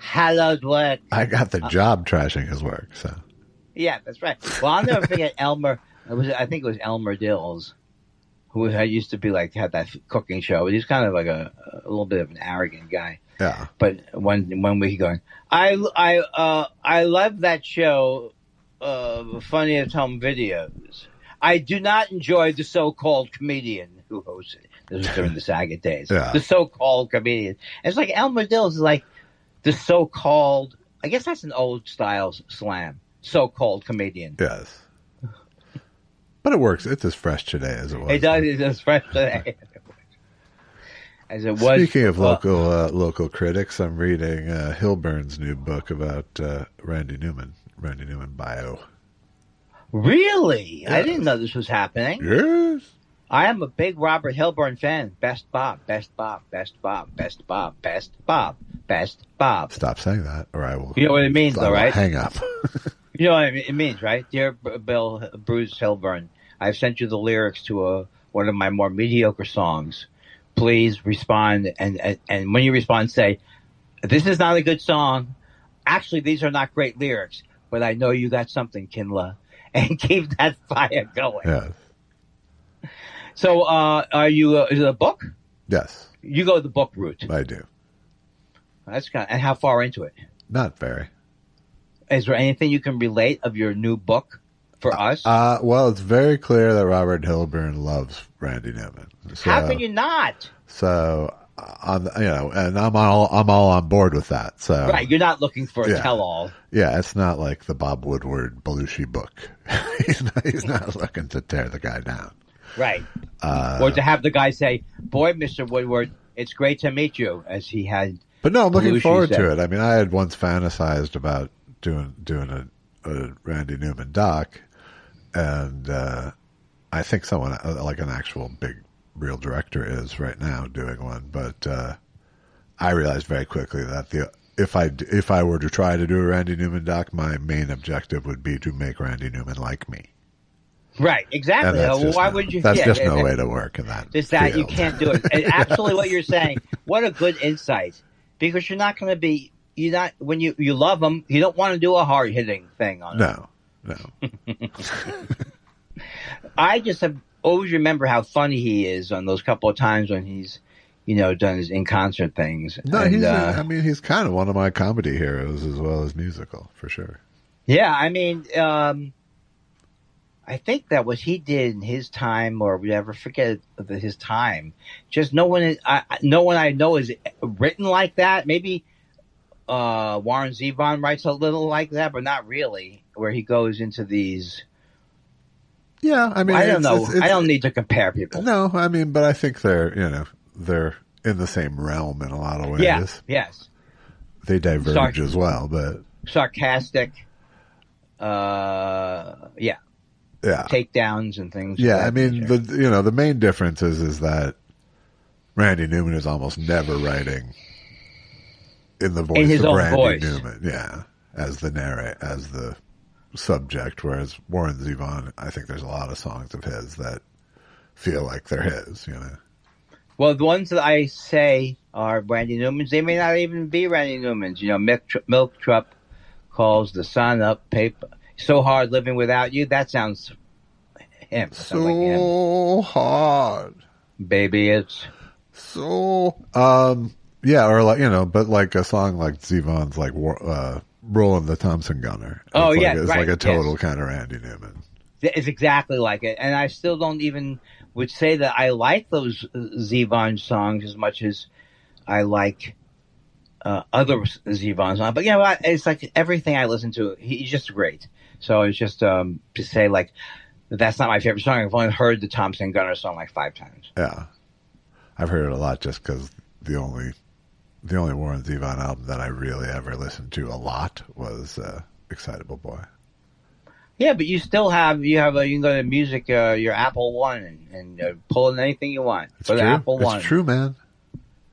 hallowed work. I got the job trashing his work, so. Yeah, that's right. Well, I'll never forget Elmer. I think it was Elmer Dills, who used to be had that cooking show. He's kind of like a little bit of an arrogant guy. Yeah. But one week going, I love that show, Funny at Home Videos. I do not enjoy the so-called comedian who hosts it. This was during the Saget days. Yeah. The so-called comedian. And it's like Elmer Dills is like the so-called, I guess that's an old style slam, so-called comedian. Yes. But it works. It's as fresh today as it was. It does. It's as fresh today as it was. Speaking of local critics, I'm reading Hilburn's new book about Randy Newman bio. Really? Yes. I didn't know this was happening. Yes. I am a big Robert Hilburn fan. Best Bob, best Bob, best Bob, best Bob, best Bob, best Bob. Stop saying that, or I will. You know what it means, though, right? Hang up. You know what it means, right? Dear Bill Bruce Hilburn, I've sent you the lyrics to one of my more mediocre songs. Please respond, and when you respond, say, "This is not a good song. Actually, these are not great lyrics, but I know you got something, Kindler," and keep that fire going. Yes. So, are you? Is it a book? Yes. You go the book route. I do. That's kind of, and how far into it? Not very. Is there anything you can relate of your new book for us? Well, it's very clear that Robert Hilburn loves Randy Newman. So, how can you not? So, and I'm all on board with that. So, right, you're not looking for a tell-all. Yeah, it's not like the Bob Woodward Belushi book. he's not looking to tear the guy down. Right. Or to have the guy say, "Boy, Mr. Woodward, it's great to meet you," as he had. But no, I'm looking Belushi forward said. to it. I mean, I had once fantasized about doing a Randy Newman doc, and I think someone like an actual big real director is right now doing one. But I realized very quickly that if I were to try to do a Randy Newman doc, my main objective would be to make Randy Newman like me. Right, exactly. Why would you? That's just no way to work in that. Just that field. You can't do it. And actually, what you're saying, what a good insight, because you're not going to be. You're not when you love him. You don't want to do a hard hitting thing on him. No. I just have always remember how funny he is on those couple of times when he's, done his in concert things. No, and, he's kind of one of my comedy heroes as well as musical for sure. Yeah, I mean. I think that what he did in his time, or whatever, forget his time. Just no one I know is written like that. Maybe Warren Zevon writes a little like that, but not really. Where he goes into these. Yeah, I mean, I don't know. I don't need to compare people. No, I mean, but I think they're in the same realm in a lot of ways. Yeah. Yes. They diverge as well, but sarcastic. Yeah. Yeah. Takedowns and things. Yeah, I mean, the main difference is that Randy Newman is almost never writing in the voice of Randy Newman. Yeah, as the subject, whereas Warren Zevon, I think there's a lot of songs of his that feel like they're his. Well, the ones that I say are Randy Newman's, they may not even be Randy Newman's. Milk Truck calls the sun up, paper. So hard living without you. That sounds him. So like him. hard, baby. It's so yeah, or like but like a song like Zevon's like Rolling the Thompson Gunner. It's like a total kind of Randy Newman. It's exactly like it, and I still don't even would say that I like those Zevon songs as much as I like. Other Zevon songs, but it's like everything I listen to, he's just great. So it's just to say like that's not my favorite song. I've only heard the Thompson Gunner song like 5 times. Yeah, I've heard it a lot just because the only Warren Zevon album that I really ever listened to a lot was Excitable Boy. Yeah, but you still have you can go to music your Apple One and pull in anything you want. It's true. Apple One. It's true, man.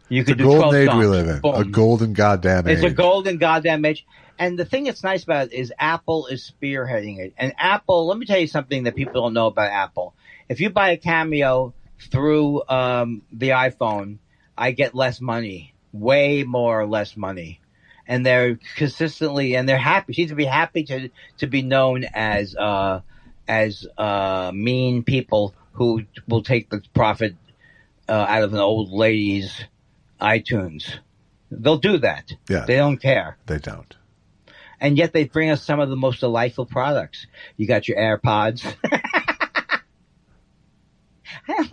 You could do 12 songs. It's a golden age we live in. Boom. A golden goddamn age. It's a golden goddamn age. And the thing that's nice about it is Apple is spearheading it. And Apple, let me tell you something that people don't know about Apple. If you buy a Cameo through the iPhone, I get less money, way more or less money. And they're consistently, and they're happy, seem to be happy to be known as mean people who will take the profit out of an old lady's iTunes. They'll do that. Yeah. They don't care. They don't. And yet they bring us some of the most delightful products. You got your AirPods. I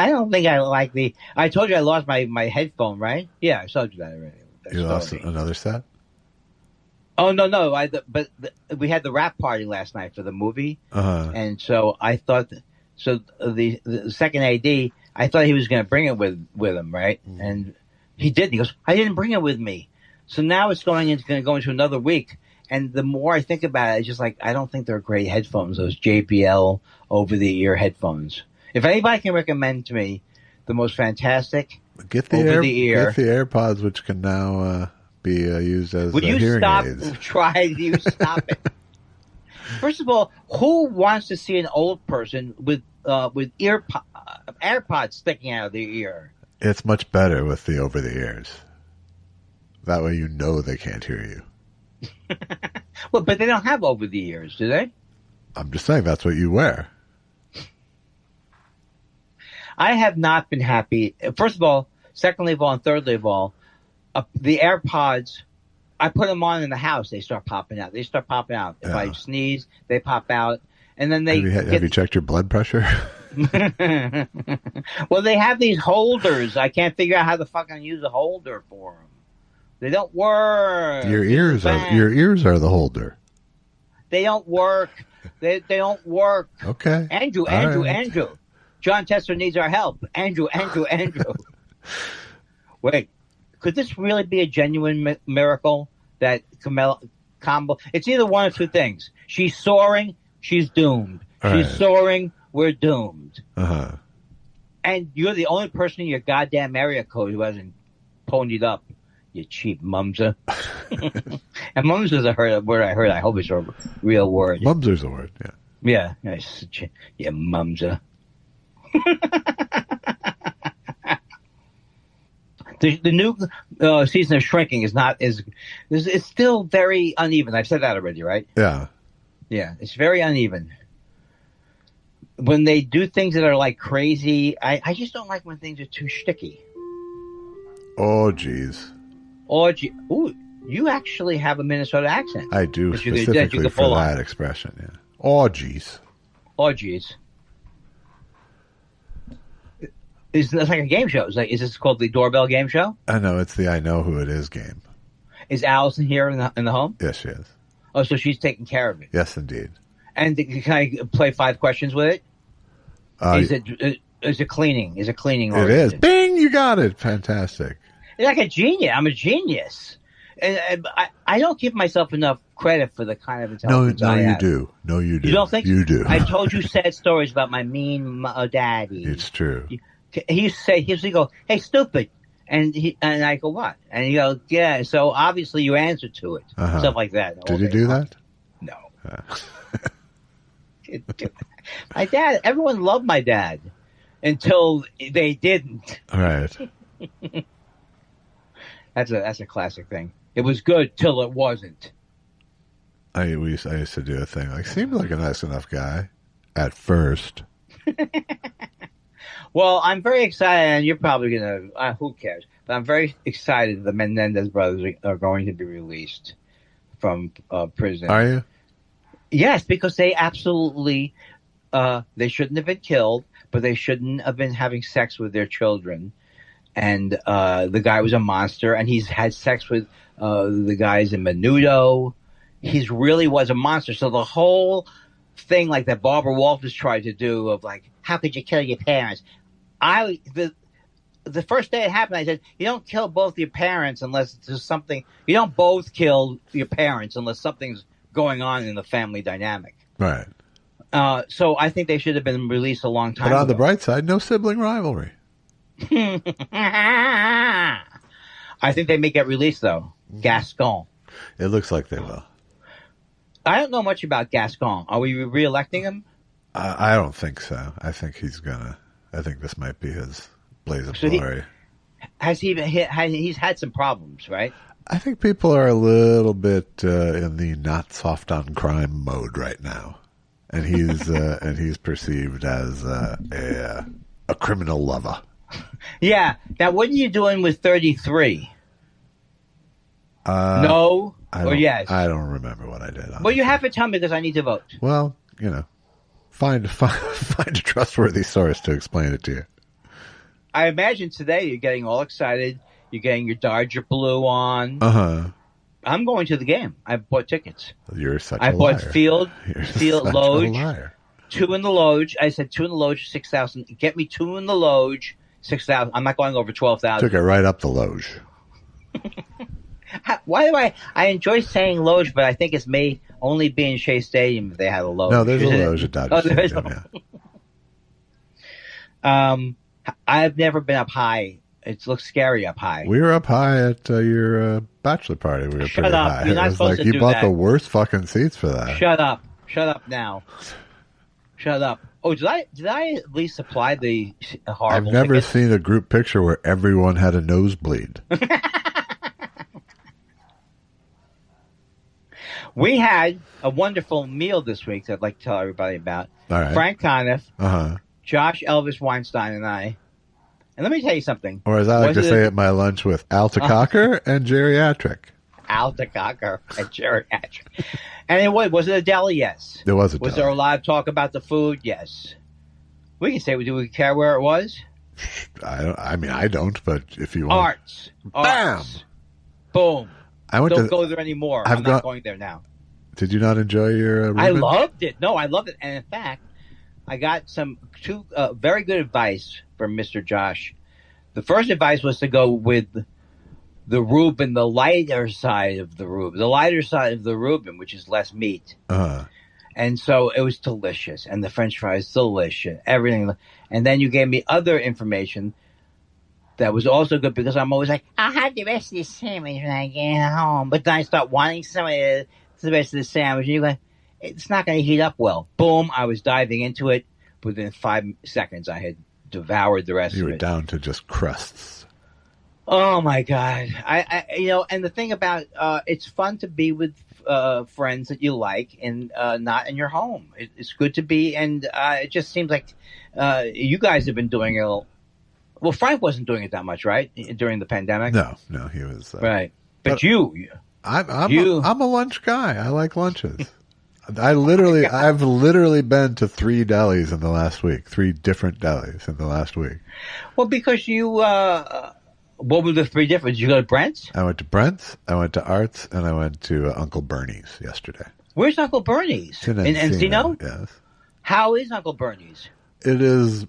don't think I like the. I told you I lost my headphone, right? Yeah, I told you that already. You lost another set? Oh no! We had the wrap party last night for the movie, and so I thought. So the second AD, I thought he was going to bring it with him, right? Mm-hmm. And he didn't. He goes, "I didn't bring it with me." So now it's going to go into another week, And the more I think about it, it's just like, I don't think they're great headphones, those JBL over-the-ear headphones. If anybody can recommend to me the most fantastic over-the-ear... Get the AirPods, which can now be used as Would you hearing stop? aids. Stop it. First of all, who wants to see an old person with AirPods sticking out of their ear? It's much better with the over-the-ears. That way you know they can't hear you. Well, but they don't have over-the-ears, do they? I'm just saying that's what you wear. I have not been happy. First of all, secondly of all, and thirdly of all, the AirPods, I put them on in the house. They start popping out. If I sneeze, they pop out. And then they have you checked your blood pressure? Well, they have these holders. I can't figure out how the fuck I use a holder for them. They don't work. Your ears are the holder. They don't work. They don't work. Okay. Andrew. John Tester needs our help. Andrew. Wait, could this really be a genuine miracle that Kamala? It's either one or two things. She's soaring. She's doomed. She's soaring. We're doomed. And you're the only person in your goddamn area code who hasn't ponied up. You cheap mumser. And mumser's a word I heard. I hope it's a real word. Mumser's a word, yeah. Yeah. You mumser. The new season of Shrinking is not as... It's still very uneven. I've said that already, right? Yeah. Yeah, it's very uneven. When they do things that are like crazy, I just don't like when things are too shticky. Oh, jeez. Ooh, you actually have a Minnesota accent. I do, specifically for that expression, yeah. Oh, jeez. Oh, jeez. It's like a game show. Is this called the Doorbell Game Show? I know, it's the I Know Who It Is game. Is Allison here in the home? Yes, she is. Oh, so she's taking care of it. Yes, indeed. And can I play 5 questions with it? Is it cleaning? Is it cleaning? It is. Bing! You got it. Fantastic. It's like a genius. I'm a genius. And I don't give myself enough credit for the kind of intelligence I have. No, you do. You don't think? You do. I told you sad stories about my mean daddy. It's true. He used to go, "Hey, stupid," and I go, "What?" And he goes, "Yeah." So obviously you answer to it, stuff like that. Did you do that? No. My dad. Everyone loved my dad until they didn't. Right. That's a classic thing. It was good till it wasn't. I used to do a thing like, seemed like a nice enough guy at first. Well, I'm very excited, and you're probably gonna. Who cares? But I'm very excited. The Menendez brothers are going to be released from prison. Are you? Yes, because they absolutely. They shouldn't have been killed, but they shouldn't have been having sex with their children. And the guy was a monster, and he's had sex with the guys in Menudo. He really was a monster. So the whole thing, like that Barbara Walters tried to do, of like, how could you kill your parents? The first day it happened, I said, you don't kill both your parents unless there's something. You don't both kill your parents unless something's going on in the family dynamic. Right. So I think they should have been released a long time ago. But on the bright side, no sibling rivalry. I think they may get released, though. Gascon. It looks like they will. I don't know much about Gascon. Are we re-electing him? I don't think so. I think he's gonna. I think this might be his blaze of glory. He's had some problems, right? I think people are a little bit in the not soft on crime mode right now, and he's perceived as a criminal lover. Yeah. Now, what are you doing with 33? No or yes? I don't remember what I did. Honestly. Well, you have to tell me because I need to vote. Well, find a trustworthy source to explain it to you. I imagine today you're getting all excited. You're getting your Dodger blue on. I'm going to the game. I bought tickets. You're such a liar. I bought field Loge. Liar. 2 in the Loge. I said 2 in the Loge, 6,000. Get me 2 in the Loge, 6,000. I'm not going over 12,000. Took it right up the Loge. Why do I enjoy saying Loge, but I think it's me only being Shea Stadium if they had a Loge. No, there's a Loge at Dodger Stadium, yeah. I've never been up high. It looks scary up high. We were up high at your bachelor party. We were Shut pretty up. high. You're not it was supposed like to you do bought that. the worst fucking seats for that. Shut up. Shut up now. Shut up. Oh, did I at least supply the horrible I've never tickets? seen a group picture where everyone had a nosebleed. We had a wonderful meal this week that I'd like to tell everybody about. All right. Frank Conniff, Uh-huh. Josh, Elvis, Weinstein, and I. And let me tell you something. Or as I like to say at my lunch with Al Cocker and geriatric. Al Cocker and geriatric. And was it a deli? Yes. There was a Was deli. there a lot of talk about the food? Yes. We can say, do we care where it was? I don't, but if you want. Arts. Bam! Boom. I went Don't go there anymore. I'm not going there now. Did you not enjoy your Reuben? I loved it. No, I loved it. And in fact, I got two very good advice from Mr. Josh. The first advice was to go with the Reuben, the lighter side of the Reuben, which is less meat. Uh-huh. And so it was delicious. And the French fries, delicious. Everything. And then you gave me other information that was also good because I'm always like, I'll have the rest of this sandwich when I get home. But then I start wanting some of the rest of the sandwich. And you're like, it's not going to heat up well. Boom. I was diving into it. Within 5 seconds, I had devoured the rest of it. You were down to just crusts. Oh, my God. And the thing about it's fun to be with friends that you like and not in your home. It's good to be. And it just seems like you guys have been doing it. Well, Frank wasn't doing it that much, right? During the pandemic? No, he was. Right. But you. I'm a lunch guy. I like lunches. I've literally been to 3 delis in the last week. 3 different delis in the last week. Well, because you, what were the 3 different? Did you go to Brent's? I went to Brent's, I went to Art's, and I went to Uncle Bernie's yesterday. Where's Uncle Bernie's? In Encino? Yes. How is Uncle Bernie's? It is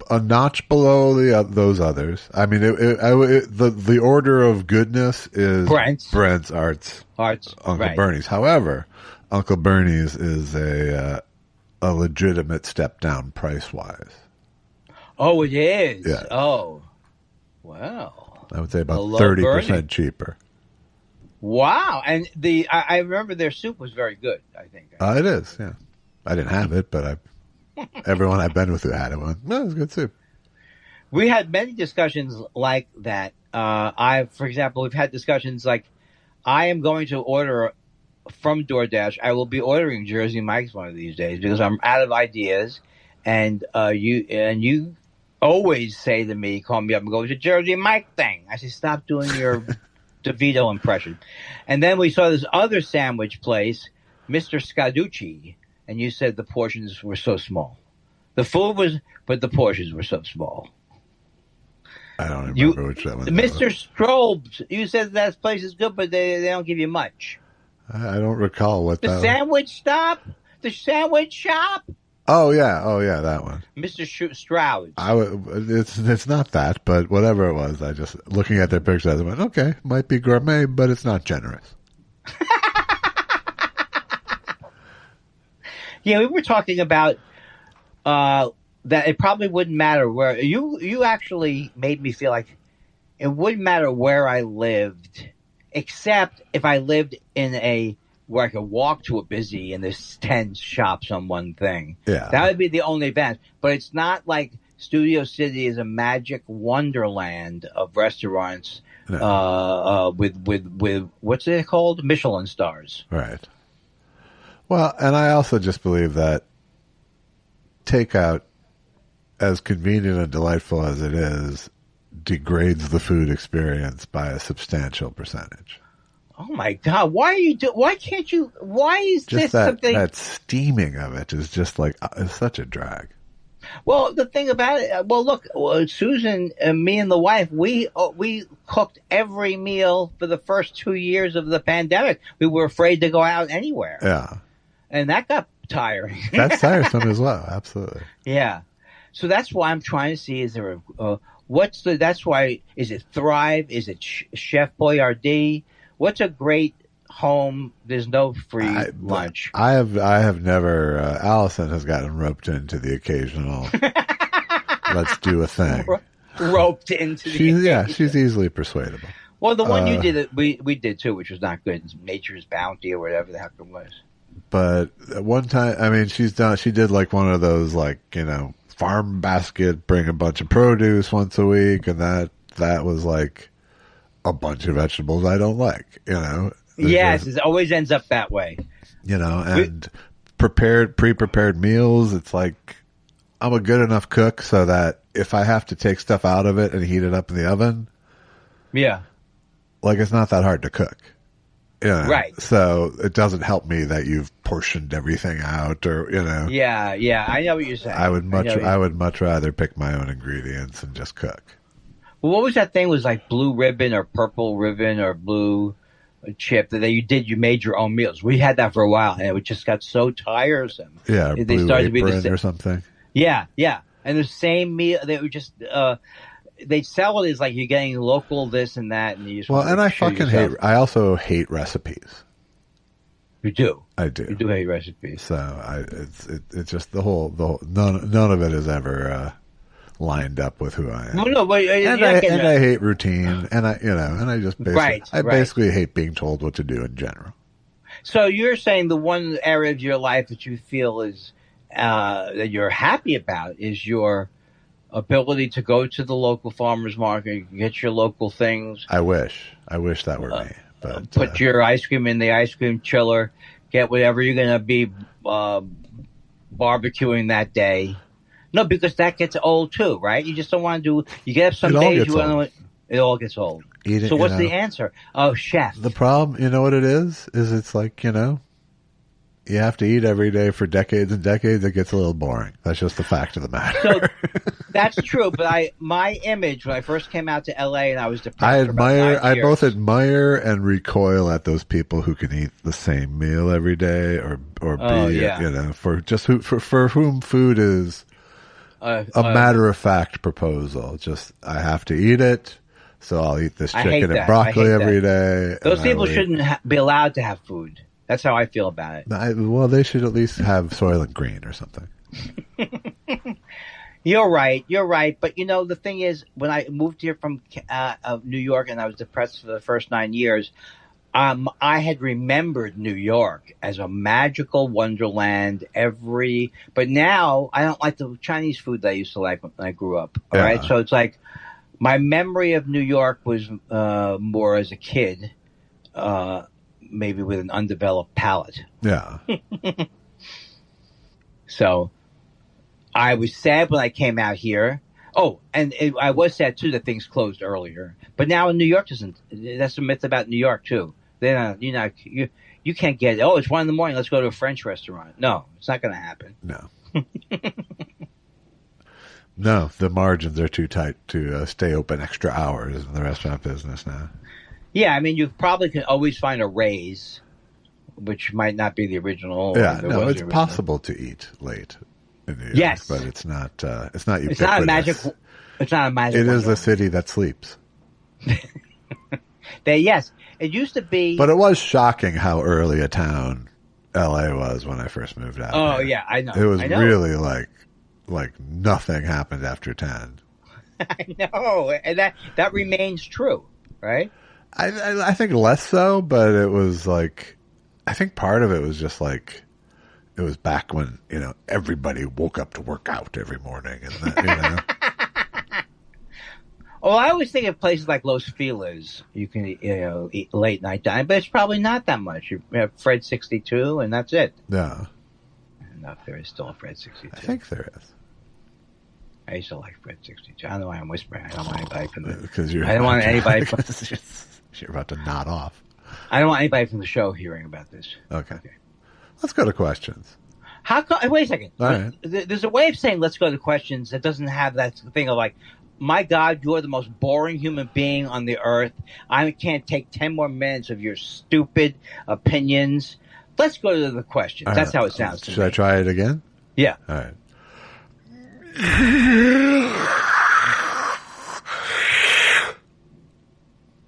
a notch below those others. I mean, the order of goodness is Brent's, Art's, Uncle Bernie's. However, Uncle Bernie's is a legitimate step down price wise. Oh, it is. Yeah. Oh, wow. I would say about 30% cheaper. Wow, and I remember their soup was very good. I think it is. Yeah, I didn't have it, but everyone I've been with who had it went, no, it was good soup. We had many discussions like that. For example, we've had discussions like, I am going to order from DoorDash. I will be ordering Jersey Mike's one of these days because I'm out of ideas. And you always say to me, call me up and go, it's a Jersey Mike thing. I say, stop doing your DeVito impression. And then we saw this other sandwich place, Mr. Scaducci, and you said the portions were so small. The food was, but the portions were so small. I don't remember which that one. Mr. Strobes, you said that place is good, but they don't give you much. I don't recall what the that sandwich stop, the sandwich shop. Oh yeah, that one. Mr. Stroud. It's not that, but whatever it was, I just looking at their pictures, I went, okay, might be gourmet, but it's not generous. Yeah, we were talking about that it probably wouldn't matter where you actually made me feel like it wouldn't matter where I lived, except if I lived in where I could walk to a busy and there's 10 shops on one thing. Yeah. That would be the only advantage. But it's not like Studio City is a magic wonderland of restaurants with what's it called? Michelin stars. Right. Well, and I also just believe that takeout, as convenient and delightful as it is, degrades the food experience by a substantial percentage. Oh my God! Why can't you? Why is just this something? something? That steaming of it is just like it's such a drag. Well, the thing about it, look, Susan and me and the wife, we cooked every meal for the first 2 years of the pandemic. We were afraid to go out anywhere. Yeah, and that got tiring. That's tiresome as well. Absolutely. Yeah, so that's why I'm trying to see: is there that's why is it Thrive? Is it Chef Boyardee? What's a great home? There's no free lunch. I have never. Allison has gotten roped into the occasional. Let's do a thing. Roped into she's easily persuadable. Well, the one you did, we did too, which was not good. Nature's Bounty or whatever the heck it was. But at one time, I mean, she did like one of those, like, farm basket, bring a bunch of produce once a week, and that was like a bunch of vegetables I don't like, Yes, it always ends up that way. And pre-prepared meals, it's like, I'm a good enough cook so that if I have to take stuff out of it and heat it up in the oven, yeah, like, it's not that hard to cook. Right. So it doesn't help me that you've portioned everything out, or Yeah, I know what you're saying. I would much rather pick my own ingredients and just cook. Well, what was that thing? It was like blue ribbon or purple ribbon or blue chip that you made your own meals. We had that for a while, and it just got so tiresome. Yeah, they blue started apron to be or something. Yeah, and the same meal. They were just. They sell it as like you're getting local this and that, and you just I fucking hate. I also hate recipes. You do. I do. You do hate recipes. So it's just the whole none of it is ever lined up with who I am. No, but and I hate routine, and I just basically hate being told what to do in general. So you're saying the one area of your life that you feel is that you're happy about is your ability to go to the local farmer's market, get your local things. I wish that were me. But put your ice cream in the ice cream chiller, get whatever you're going to be barbecuing that day. No, because that gets old too, right? You just don't want to do. You get up some days you want to. It all gets old. So what's the answer? Oh, chef. The problem, you know what it is? Is it's like, you have to eat every day for decades and decades. It gets a little boring. That's just the fact of the matter. So that's true. But my image when I first came out to LA and I was depressed. I both admire and recoil at those people who can eat the same meal every day, or for whom food is a matter of fact proposal. Just, I have to eat it, so I'll eat this chicken and broccoli every day. Those people shouldn't be allowed to have food. That's how I feel about it. Well, they should at least have Soylent Green or something. You're right. But, the thing is, when I moved here from New York and I was depressed for the first 9 years, I had remembered New York as a magical wonderland but now I don't like the Chinese food that I used to like when I grew up. All right. So it's like my memory of New York was more as a kid, maybe with an undeveloped palate. Yeah. So I was sad when I came out here. Oh, and I was sad too that things closed earlier. But now in New York that's a myth about New York too. You can't get it. Oh, it's 1 a.m. Let's go to a French restaurant. No, it's not going to happen. No. No, the margins are too tight to stay open extra hours in the restaurant business now. Yeah, I mean, you probably can always find a raise, which might not be the original. Yeah, no, it's possible to eat late in New York, yes, but it's not ubiquitous. It's not a magic. It's not a magic. It is a city that sleeps. Yes, it used to be. But it was shocking how early a town L.A. was when I first moved out. Oh, here. Yeah, I know. It was really like nothing happened after 10. I know, and that remains true, right? I think less so, but it was like, I think part of it was just like, it was back when, everybody woke up to work out every morning. And that, Well, I always think of places like Los Feliz, you can, eat late night dining, but it's probably not that much. You have Fred 62 and that's it. Yeah. I don't know if there is still a Fred 62. I think there is. I used to like Fred 62. I don't know why I'm whispering. I don't want anybody from the... I don't want anybody from... You're about to nod off. I don't want anybody from the show hearing about this. Okay. Let's go to questions. Wait a second. All right. There's a way of saying let's go to questions that doesn't have that thing of like, my God, you're the most boring human being on the earth. I can't take 10 more minutes of your stupid opinions. Let's go to the questions. That's how it sounds to me. Should I try it again? Yeah. All right.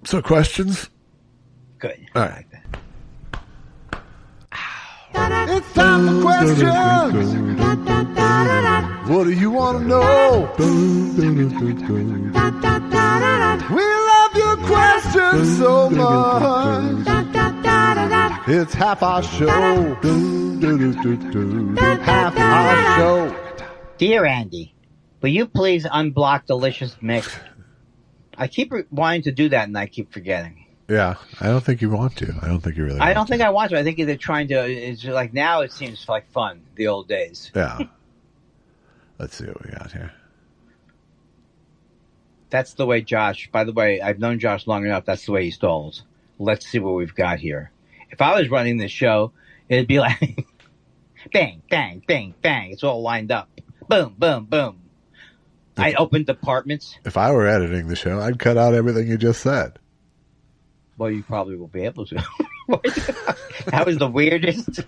So questions. Good. All I right. like that. It's time for questions. What do you want to know? We love your questions so much. It's half our show. Half our show. Dear Andy, will you please unblock Delicious Mix? I keep wanting to do that, and I keep forgetting. Yeah, I don't think you want to. I don't think you really want to. I don't think I want to. I think they're trying to. It's like now it seems like fun, the old days. Yeah. Let's see what we got here. That's the way Josh, by the way, I've known Josh long enough. That's the way he stalls. Let's see what we've got here. If I was running this show, it'd be like bang, bang, bang, bang. It's all lined up. Boom, boom, boom. I opened departments. If I were editing the show, I'd cut out everything you just said. Well, you probably will be able to. That was the weirdest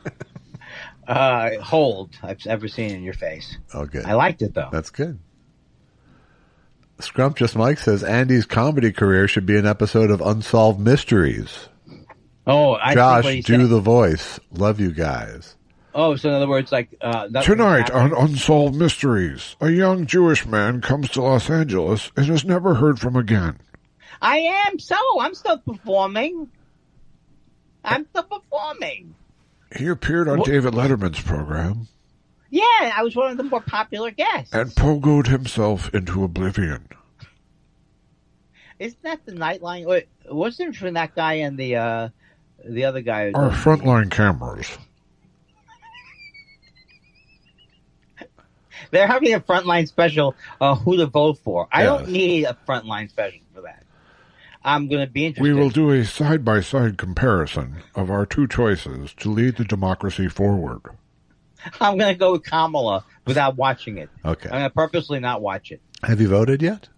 hold I've ever seen in your face. Oh, good. I liked it, though. That's good. Scrumptious Mike says Andy's comedy career should be an episode of Unsolved Mysteries. Oh, I Josh, think do the voice. Love you guys. Oh, so in other words, like... Tonight on Unsolved Mysteries, a young Jewish man comes to Los Angeles and is never heard from again. I am so. I'm still performing. He appeared on David Letterman's program. Yeah, I was one of the more popular guests. And pogoed himself into oblivion. Isn't that the Nightline? Wait, what's the difference between that guy and the other guy? Our frontline cameras. They're having a frontline special, who to vote for. I don't need a frontline special for that. I'm going to be interested. We will do a side-by-side comparison of our two choices to lead the democracy forward. I'm going to go with Kamala without watching it. Okay. I'm going to purposely not watch it. Have you voted yet?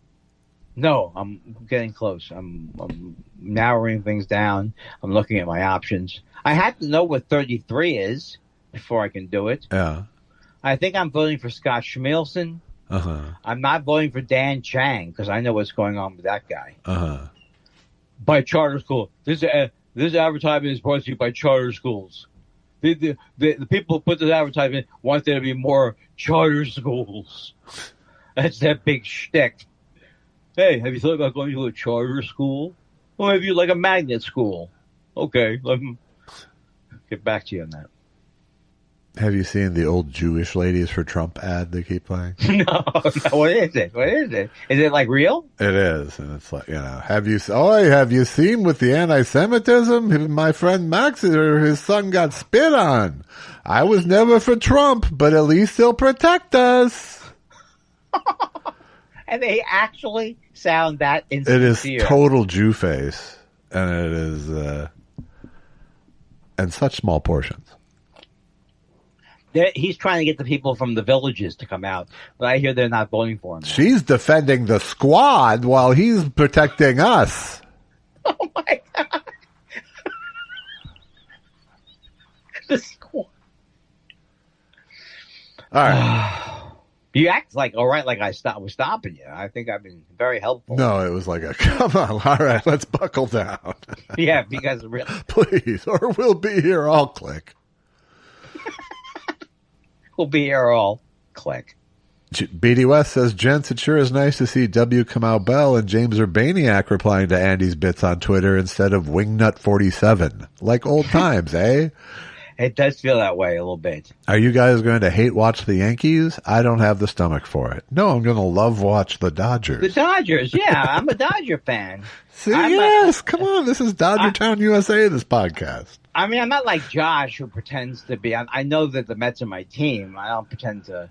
No, I'm getting close. I'm narrowing things down. I'm looking at my options. I have to know what 33 is before I can do it. Yeah. I think I'm voting for Scott Schmielson. Uh-huh. I'm not voting for Dan Chang because I know what's going on with that guy. Uh-huh. By charter school. This advertisement is brought to you by charter schools. The people who put this advertisement want there to be more charter schools. That's that big shtick. Hey, have you thought about going to a charter school? Or maybe you like a magnet school? Okay, let me get back to you on that. Have you seen the old Jewish ladies for Trump ad they keep playing? No. What is it? Is it like real? It is, and it's like, have you seen with the anti-Semitism? My friend Max, his son got spit on. I was never for Trump, but at least he'll protect us. And they actually sound that insincere. It is total Jew face, and it is, and such small portions. He's trying to get the people from the villages to come out, but I hear they're not voting for him. She's defending the squad while he's protecting us. Oh my God. The squad. All right. You act like, all right, like I was stopping you. I think I've been very helpful. No, it was like come on, all right, let's buckle down. Yeah, because really. Please, or we'll be here all click. We'll be here all click. BD West says, gents, it sure is nice to see W. Kamau Bell and James Urbaniak replying to Andy's bits on Twitter instead of Wingnut47. Like old times, eh? It does feel that way a little bit. Are you guys going to hate watch the Yankees? I don't have the stomach for it. No, I'm going to love watch the Dodgers. The Dodgers, yeah. I'm a Dodger fan. See, come on. This is Dodger Town, USA, this podcast. I mean, I'm not like Josh, who pretends to be. I know that the Mets are my team. I don't pretend to.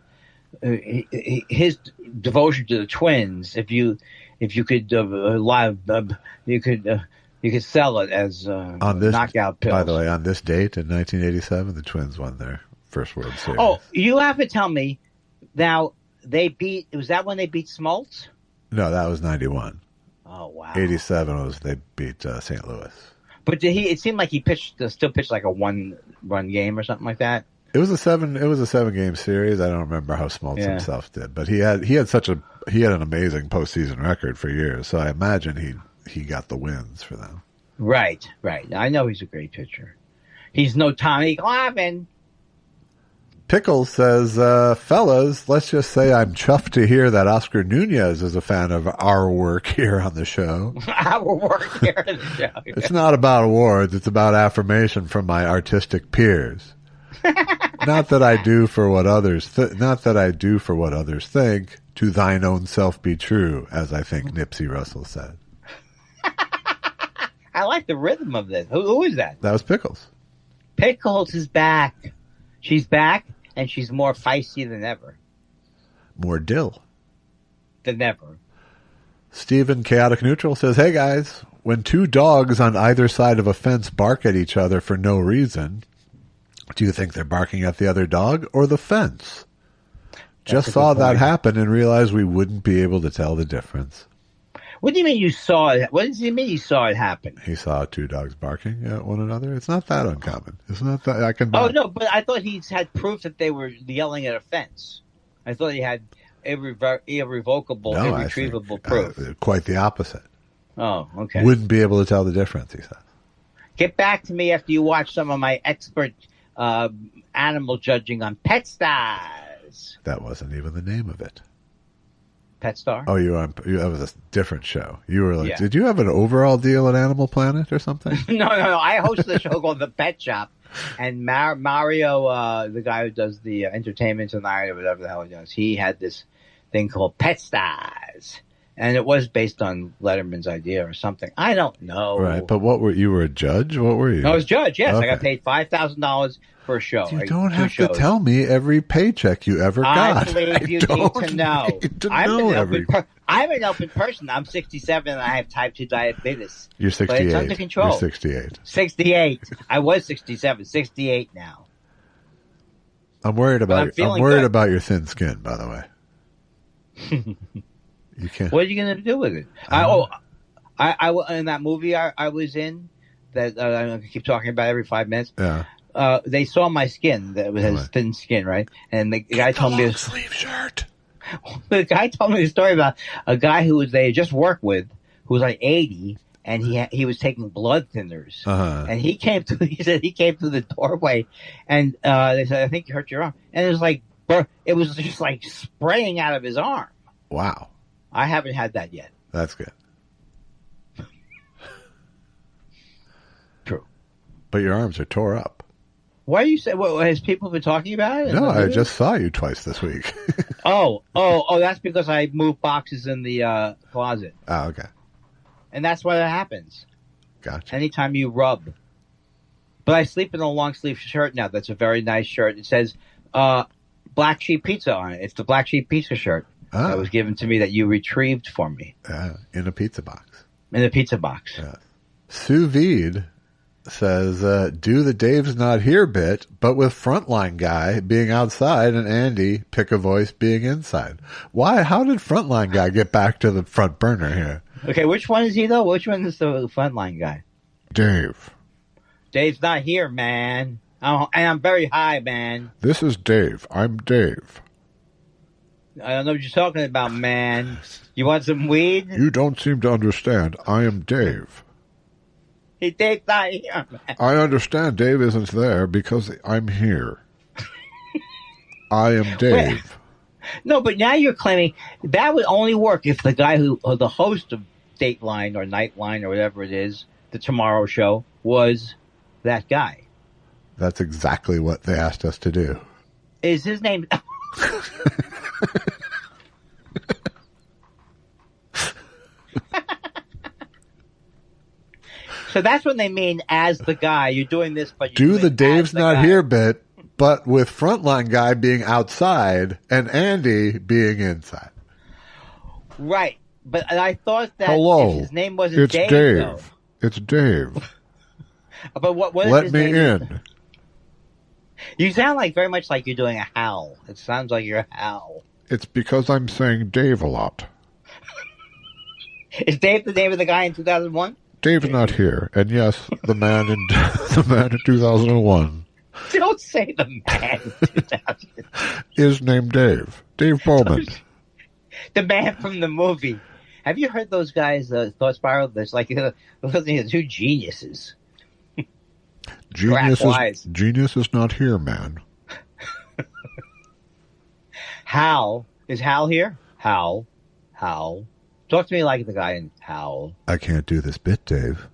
His devotion to the Twins. If you could you could sell it as on this knockout pills. By the way, on this date in 1987, the Twins won their first World Series. Oh, you have to tell me now. They beat. Was that when they beat Smoltz? No, that was 91. Oh wow. 87 was they beat St. Louis. But did he? It seemed like he still pitched like a 1-run game or something like that. It was a 7-game series. I don't remember how Smoltz himself did, but he had an amazing postseason record for years. So I imagine he got the wins for them. Right. I know he's a great pitcher. He's no Tommy Glavine. Pickles says, fellas, let's just say I'm chuffed to hear that Oscar Nunez is a fan of our work here on the show. Our work here on the show. It's not about awards. It's about affirmation from my artistic peers. Not that I do for what others think. To thine own self be true, as I think Nipsey Russell said. I like the rhythm of this. Who is that? That was Pickles. Pickles is back. She's back, and she's more feisty than ever. More dill. Than ever. Steven Chaotic Neutral says, hey guys, when two dogs on either side of a fence bark at each other for no reason, do you think they're barking at the other dog or the fence? Just saw that happen and realized we wouldn't be able to tell the difference. What do you mean you saw it? What does he mean you saw it happen? He saw two dogs barking at one another. It's not that uncommon. It's not that I can. Oh no, but I thought he had proof that they were yelling at a fence. I thought he had irrevocable, irretrievable proof. Quite the opposite. Oh, okay. Wouldn't be able to tell the difference, he says. Get back to me after you watch some of my expert animal judging on Pet Stars. That wasn't even the name of it. Pet Star? Oh, that was a different show. You were like, Did you have an overall deal at Animal Planet or something? No. I hosted a show called The Pet Shop, and Mario, the guy who does the Entertainment Tonight or whatever the hell he does, he had this thing called Pet Stars, and it was based on Letterman's idea or something. I don't know. Right, but you were a judge? What were you? I was judge. Yes, okay. I got paid $5,000 for a show. You don't have to tell me every paycheck you ever got. I believe you need to know. I'm an open person. I'm 67 and I have type 2 diabetes. You're 68. But it's under control. You're 68. 68. I was 67. 68 now. I'm worried about your thin skin, by the way. You can't. What are you going to do with it? I in that movie I was in that I keep talking about every 5 minutes. Yeah. They saw my skin that was thin skin, right? And the guy told me sleeve shirt. The guy told me a story about a guy they had just worked with, who was like 80, and he was taking blood thinners. Uh-huh. And he said he came through the doorway, and they said, I think you hurt your arm. And it was just like spraying out of his arm. Wow. I haven't had that yet. That's good. True. But your arms are tore up. Why are you saying? Has people been talking about it? No, I just saw you twice this week. Oh! That's because I moved boxes in the closet. Oh, okay. And that's why that happens. Gotcha. Anytime you rub. But I sleep in a long sleeve shirt now. That's a very nice shirt. It says Black Sheep Pizza on it. It's the Black Sheep Pizza shirt that was given to me that you retrieved for me. In a pizza box. In a pizza box. Yeah. Sous Vide says, do the Dave's Not Here bit, but with Frontline Guy being outside and Andy, Pick a Voice, being inside. Why? How did Frontline Guy get back to the front burner here? Okay, which one is he, though? Which one is the Frontline Guy? Dave. Dave's not here, man. And I'm very high, man. This is Dave. I'm Dave. I don't know what you're talking about, man. You want some weed? You don't seem to understand. I am Dave. Dave's not here, man. I understand Dave isn't there because I'm here. I am Dave. Wait. No, but now you're claiming that would only work if the guy the host of Dateline or Nightline or whatever it is, the Tomorrow Show, was that guy. That's exactly what they asked us to do. Is his name... So that's when they mean as the guy. You're doing this, but you do the Dave's Not Here bit, but with Frontline Guy being outside and Andy being inside. Right, but I thought that Hello, if his name wasn't it's Dave. Though. It's Dave. But what Let me in. You sound very much like you're doing a howl. It sounds like you're a howl. It's because I'm saying Dave a lot. Is Dave the name of the guy in 2001? Dave's not here, and yes, the man in 2001. Don't say the man in 2000. Is named Dave. Dave Bowman. The man from the movie. Have you heard those guys, Thought Spiral? There's like two geniuses. Genius is not here, man. Hal. Is Hal here? Hal. Talk to me like the guy in Hal. I can't do this bit, Dave.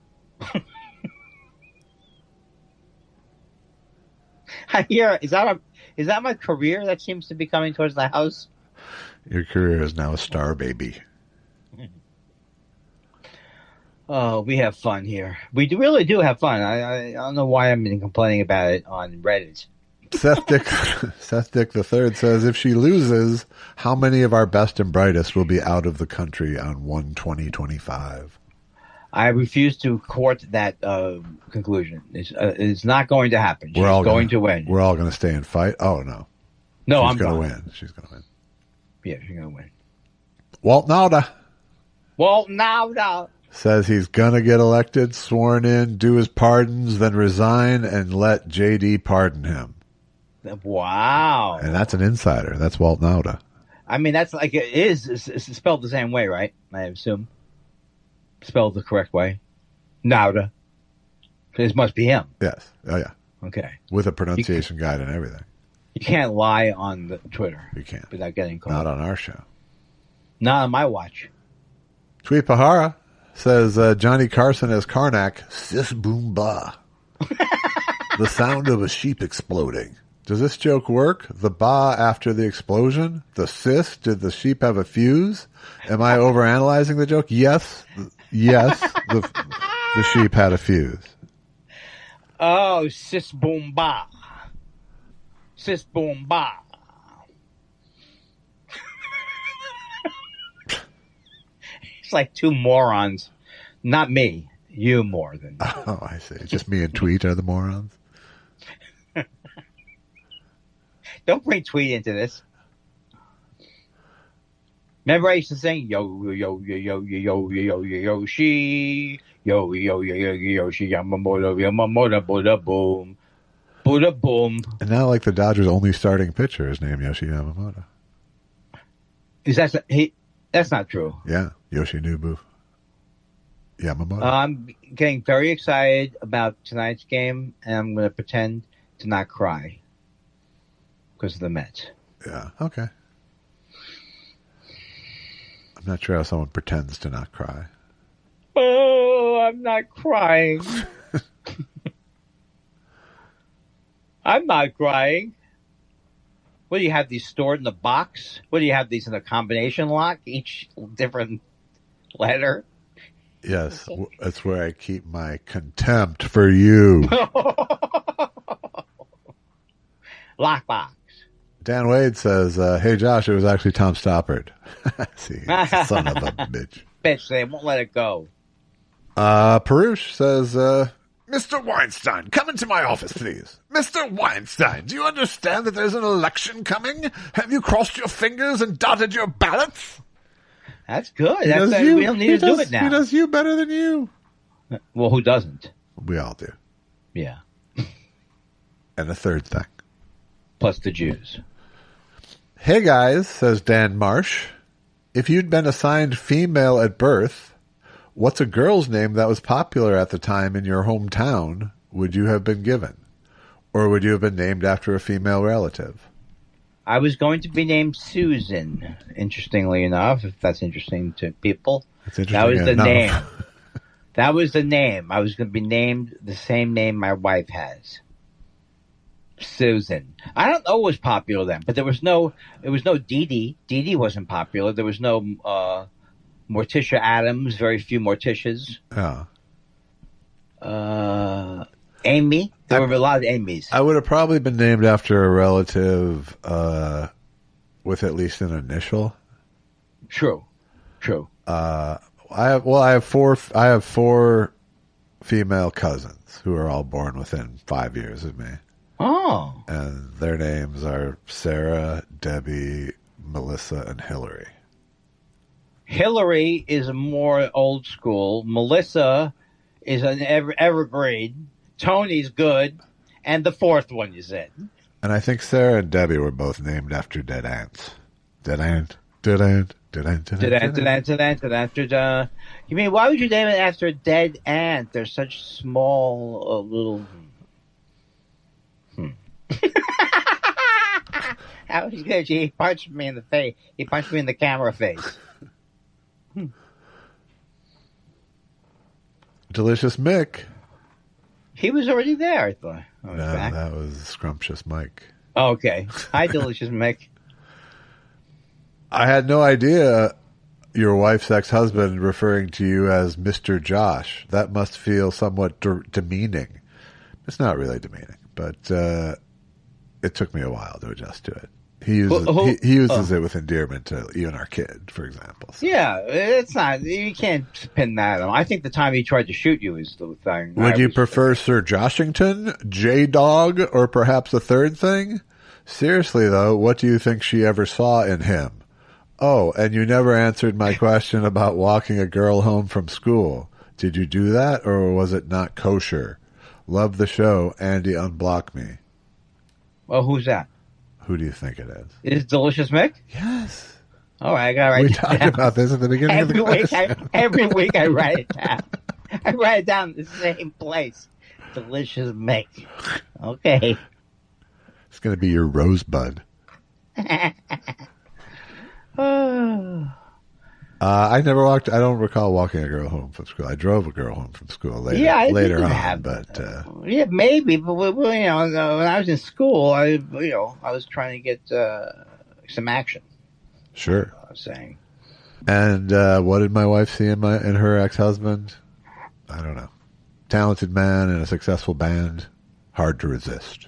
I hear. Is that my career that seems to be coming towards the house? Your career is now a star baby. Oh, we have fun here. We really do have fun. I don't know why I've been complaining about it on Reddit. Seth Dick III says, if she loses, how many of our best and brightest will be out of the country on 1/20/25? I refuse to court that conclusion. It's not going to happen. She's going to win. We're all going to stay and fight? Oh, no. No, She's I'm going to gone. win. She's going to win. Yeah, she's going to win. Walt Nauta says he's going to get elected, sworn in, do his pardons, then resign and let JD pardon him. Wow. And that's an insider. That's Walt Nauta. I mean, that's like it is. It's spelled the same way, right? I assume. Spelled the correct way. Nauta. This must be him. Yes. Oh, yeah. Okay. With a pronunciation guide and everything. You can't lie on the Twitter. You can't. Without getting caught. Not on our show. Not on my watch. Tweet Pahara says Johnny Carson as Karnak. Sis boom ba. The sound of a sheep exploding. Does this joke work? The ba after the explosion? The sis? Did the sheep have a fuse? Am I overanalyzing the joke? Yes. The sheep had a fuse. Oh, sis boom ba. Sis boom ba. It's like two morons. Not me. You more than me. Oh, I see. Just me and Tweet are the morons? Don't bring Tweet into this. Remember I used to sing Yoshi, Yoshi, Yamamoto, Buddha boom, Buddha boom. And now, like the Dodgers' only starting pitcher is named Yoshi Yamamoto. That's not true. Yeah, Yoshinobu Yamamoto. I'm getting very excited about tonight's game, and I'm going to pretend to not cry because of the Mets. Yeah, okay. I'm not sure how someone pretends to not cry. Oh, I'm not crying. I'm not crying. What do you have these stored in the box? What do you have these in a combination lock? Each different letter? Yes, that's where I keep my contempt for you. Lockbox. Dan Wade says, hey, Josh, it was actually Tom Stoppard. See, son of a bitch. Bitch, they won't let it go. Parush says, Mr. Weinstein, come into my office, please. Mr. Weinstein, do you understand that there's an election coming? Have you crossed your fingers and dotted your ballots? That's good. We don't need to do it now. He does you better than you. Well, who doesn't? We all do. Yeah. And a third thing. Plus the Jews. Hey, guys, says Dan Marsh. If you'd been assigned female at birth, what's a girl's name that was popular at the time in your hometown would you have been given? Or would you have been named after a female relative? I was going to be named Susan, interestingly enough, if that's interesting to people. That's interesting. That was the enough. name. That was the name. I was going to be named the same name my wife has. Susan. I don't know what was popular then, but there was no Dee Dee. Dee Dee wasn't popular. There was no Morticia Adams, very few Morticias. Oh. Amy. There were a lot of Amy's. I would have probably been named after a relative with at least an initial. True. I have four female cousins who are all born within 5 years of me. Oh. And their names are Sarah, Debbie, Melissa, and Hillary. Hillary is more old school. Melissa is an evergreen. Tony's good. And the fourth one you said. And I think Sarah and Debbie were both named after dead ants. Dead ant, dead ant, You mean, why would you name it after a dead ant? They're such small little... How was good? He punched me in the face. He punched me in the camera face. Delicious Mick. He was already there, I thought. No, that was Scrumptious Mike. Okay. Hi, Delicious Mick. I had no idea your wife's ex-husband referring to you as Mr. Josh. That must feel somewhat demeaning. It's not really demeaning, but it took me a while to adjust to it. He uses it with endearment to even our kid, for example. So. Yeah, it's not. You can't pin that on. I think the time he tried to shoot you is the thing. Would you prefer Sir Joshington, J-Dog, or perhaps a third thing? Seriously, though, what do you think she ever saw in him? Oh, and you never answered my question about walking a girl home from school. Did you do that, or was it not kosher? Love the show. Andy, unblock me. Well, who's that? Who do you think it is? Is it Delicious Mick? Yes. All right, I got to write it down. We talked about this at the beginning of the question. Every week I write it down. I write it down in the same place. Delicious Mick. Okay. It's going to be your rosebud. I don't recall walking a girl home from school. I drove a girl home from school later on. But yeah, maybe. But when I was in school, I was trying to get some action. Sure. I was saying. And what did my wife see in her ex-husband? I don't know. Talented man in a successful band. Hard to resist.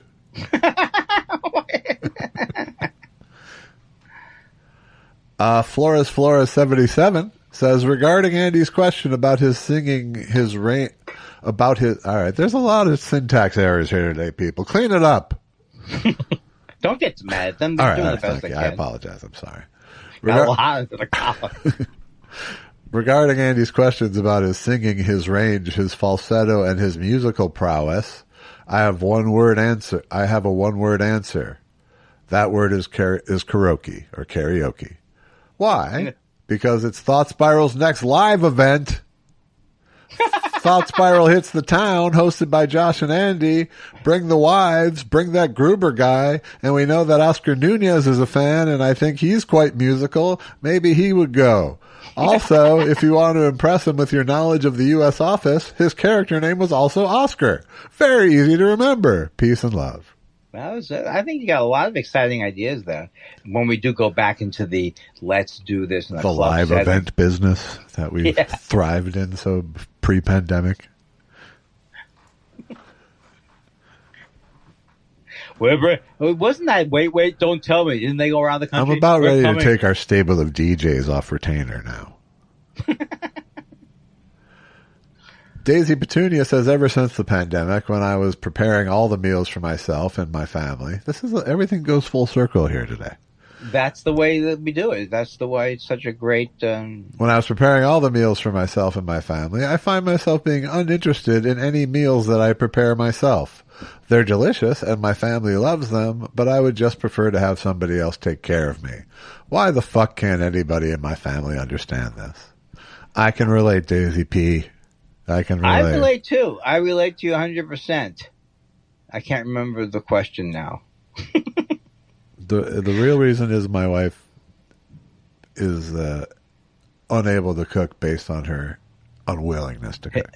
Flora 77 says, regarding Andy's question about his singing his rain, all right, there's a lot of syntax errors here today, people. Clean it up. Don't get mad at them. All right, thank you. I apologize. I'm sorry. Regarding Andy's questions about his singing, his range, his falsetto, and his musical prowess, I have a one-word answer. That word is karaoke or karaoke. Why? Because it's Thought Spiral's next live event. Thought Spiral hits the town, hosted by Josh and Andy. Bring the wives, bring that Gruber guy, and we know that Oscar Nunez is a fan, and I think he's quite musical. Maybe he would go. Also, if you want to impress him with your knowledge of the U.S. office, his character name was also Oscar. Very easy to remember. Peace and love. I think you got a lot of exciting ideas there. When we do go back into the let's do this in the live setting. Event business that we've thrived in so pre-pandemic. Wasn't that wait, don't tell me? Didn't they go around the country? I'm about ready to take our stable of DJs off retainer now. Daisy Petunia says, ever since the pandemic, when I was preparing all the meals for myself and my family, everything goes full circle here today. That's the way that we do it. That's the way it's such a great... When I was preparing all the meals for myself and my family, I find myself being uninterested in any meals that I prepare myself. They're delicious and my family loves them, but I would just prefer to have somebody else take care of me. Why the fuck can't anybody in my family understand this? I can relate, Daisy P. I relate too. I relate to you 100%. I can't remember the question now. The real reason is my wife is unable to cook based on her unwillingness to cook.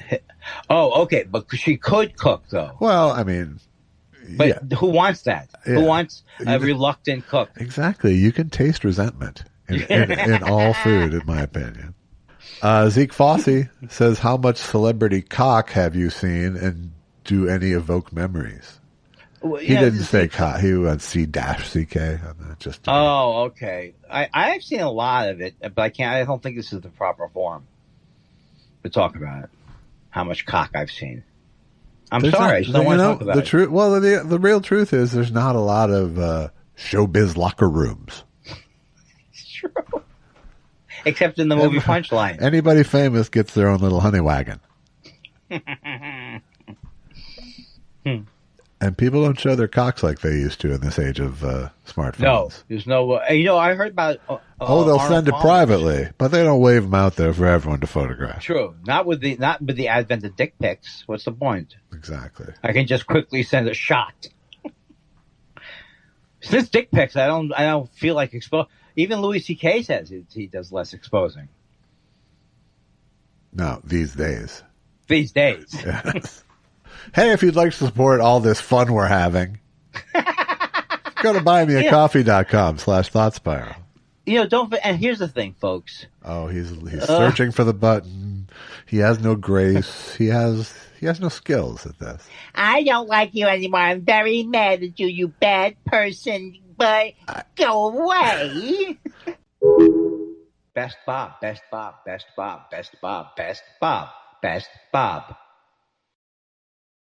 Oh, okay, but she could cook though. Well, I mean, but who wants that? Yeah. Who wants a reluctant cook? Exactly. You can taste resentment in all food, in my opinion. Zeke Fossey says, how much celebrity cock have you seen and do any evoke memories? Well, he didn't say cock. He went C-CK. Oh, okay. I've seen a lot of it, but I don't think this is the proper forum to talk about it. How much cock I've seen. I just don't want to talk about it. Well, the real truth is there's not a lot of showbiz locker rooms. It's true. Except in the movie Punchline. Anybody famous gets their own little honey wagon. And And people don't show their cocks like they used to in this age of smartphones. No, there's no. I heard about. They'll Arnold send it Palmer's. privately, but they don't wave them out there for everyone to photograph. True. Not with the advent of dick pics. What's the point? Exactly. I can just quickly send a shot. Since dick pics, I don't feel like expose. Even Louis C.K. says he does less exposing. No, these days. These days. Yes. Hey, if you'd like to support all this fun we're having, go to buymeacoffee.com/thoughtspiral. And here's the thing, folks. Oh, he's searching for the button. He has no grace. He has no skills at this. I don't like you anymore. I'm very mad at you, you bad person. But go away. Best Bob, best Bob, best Bob, best Bob, best Bob, best Bob.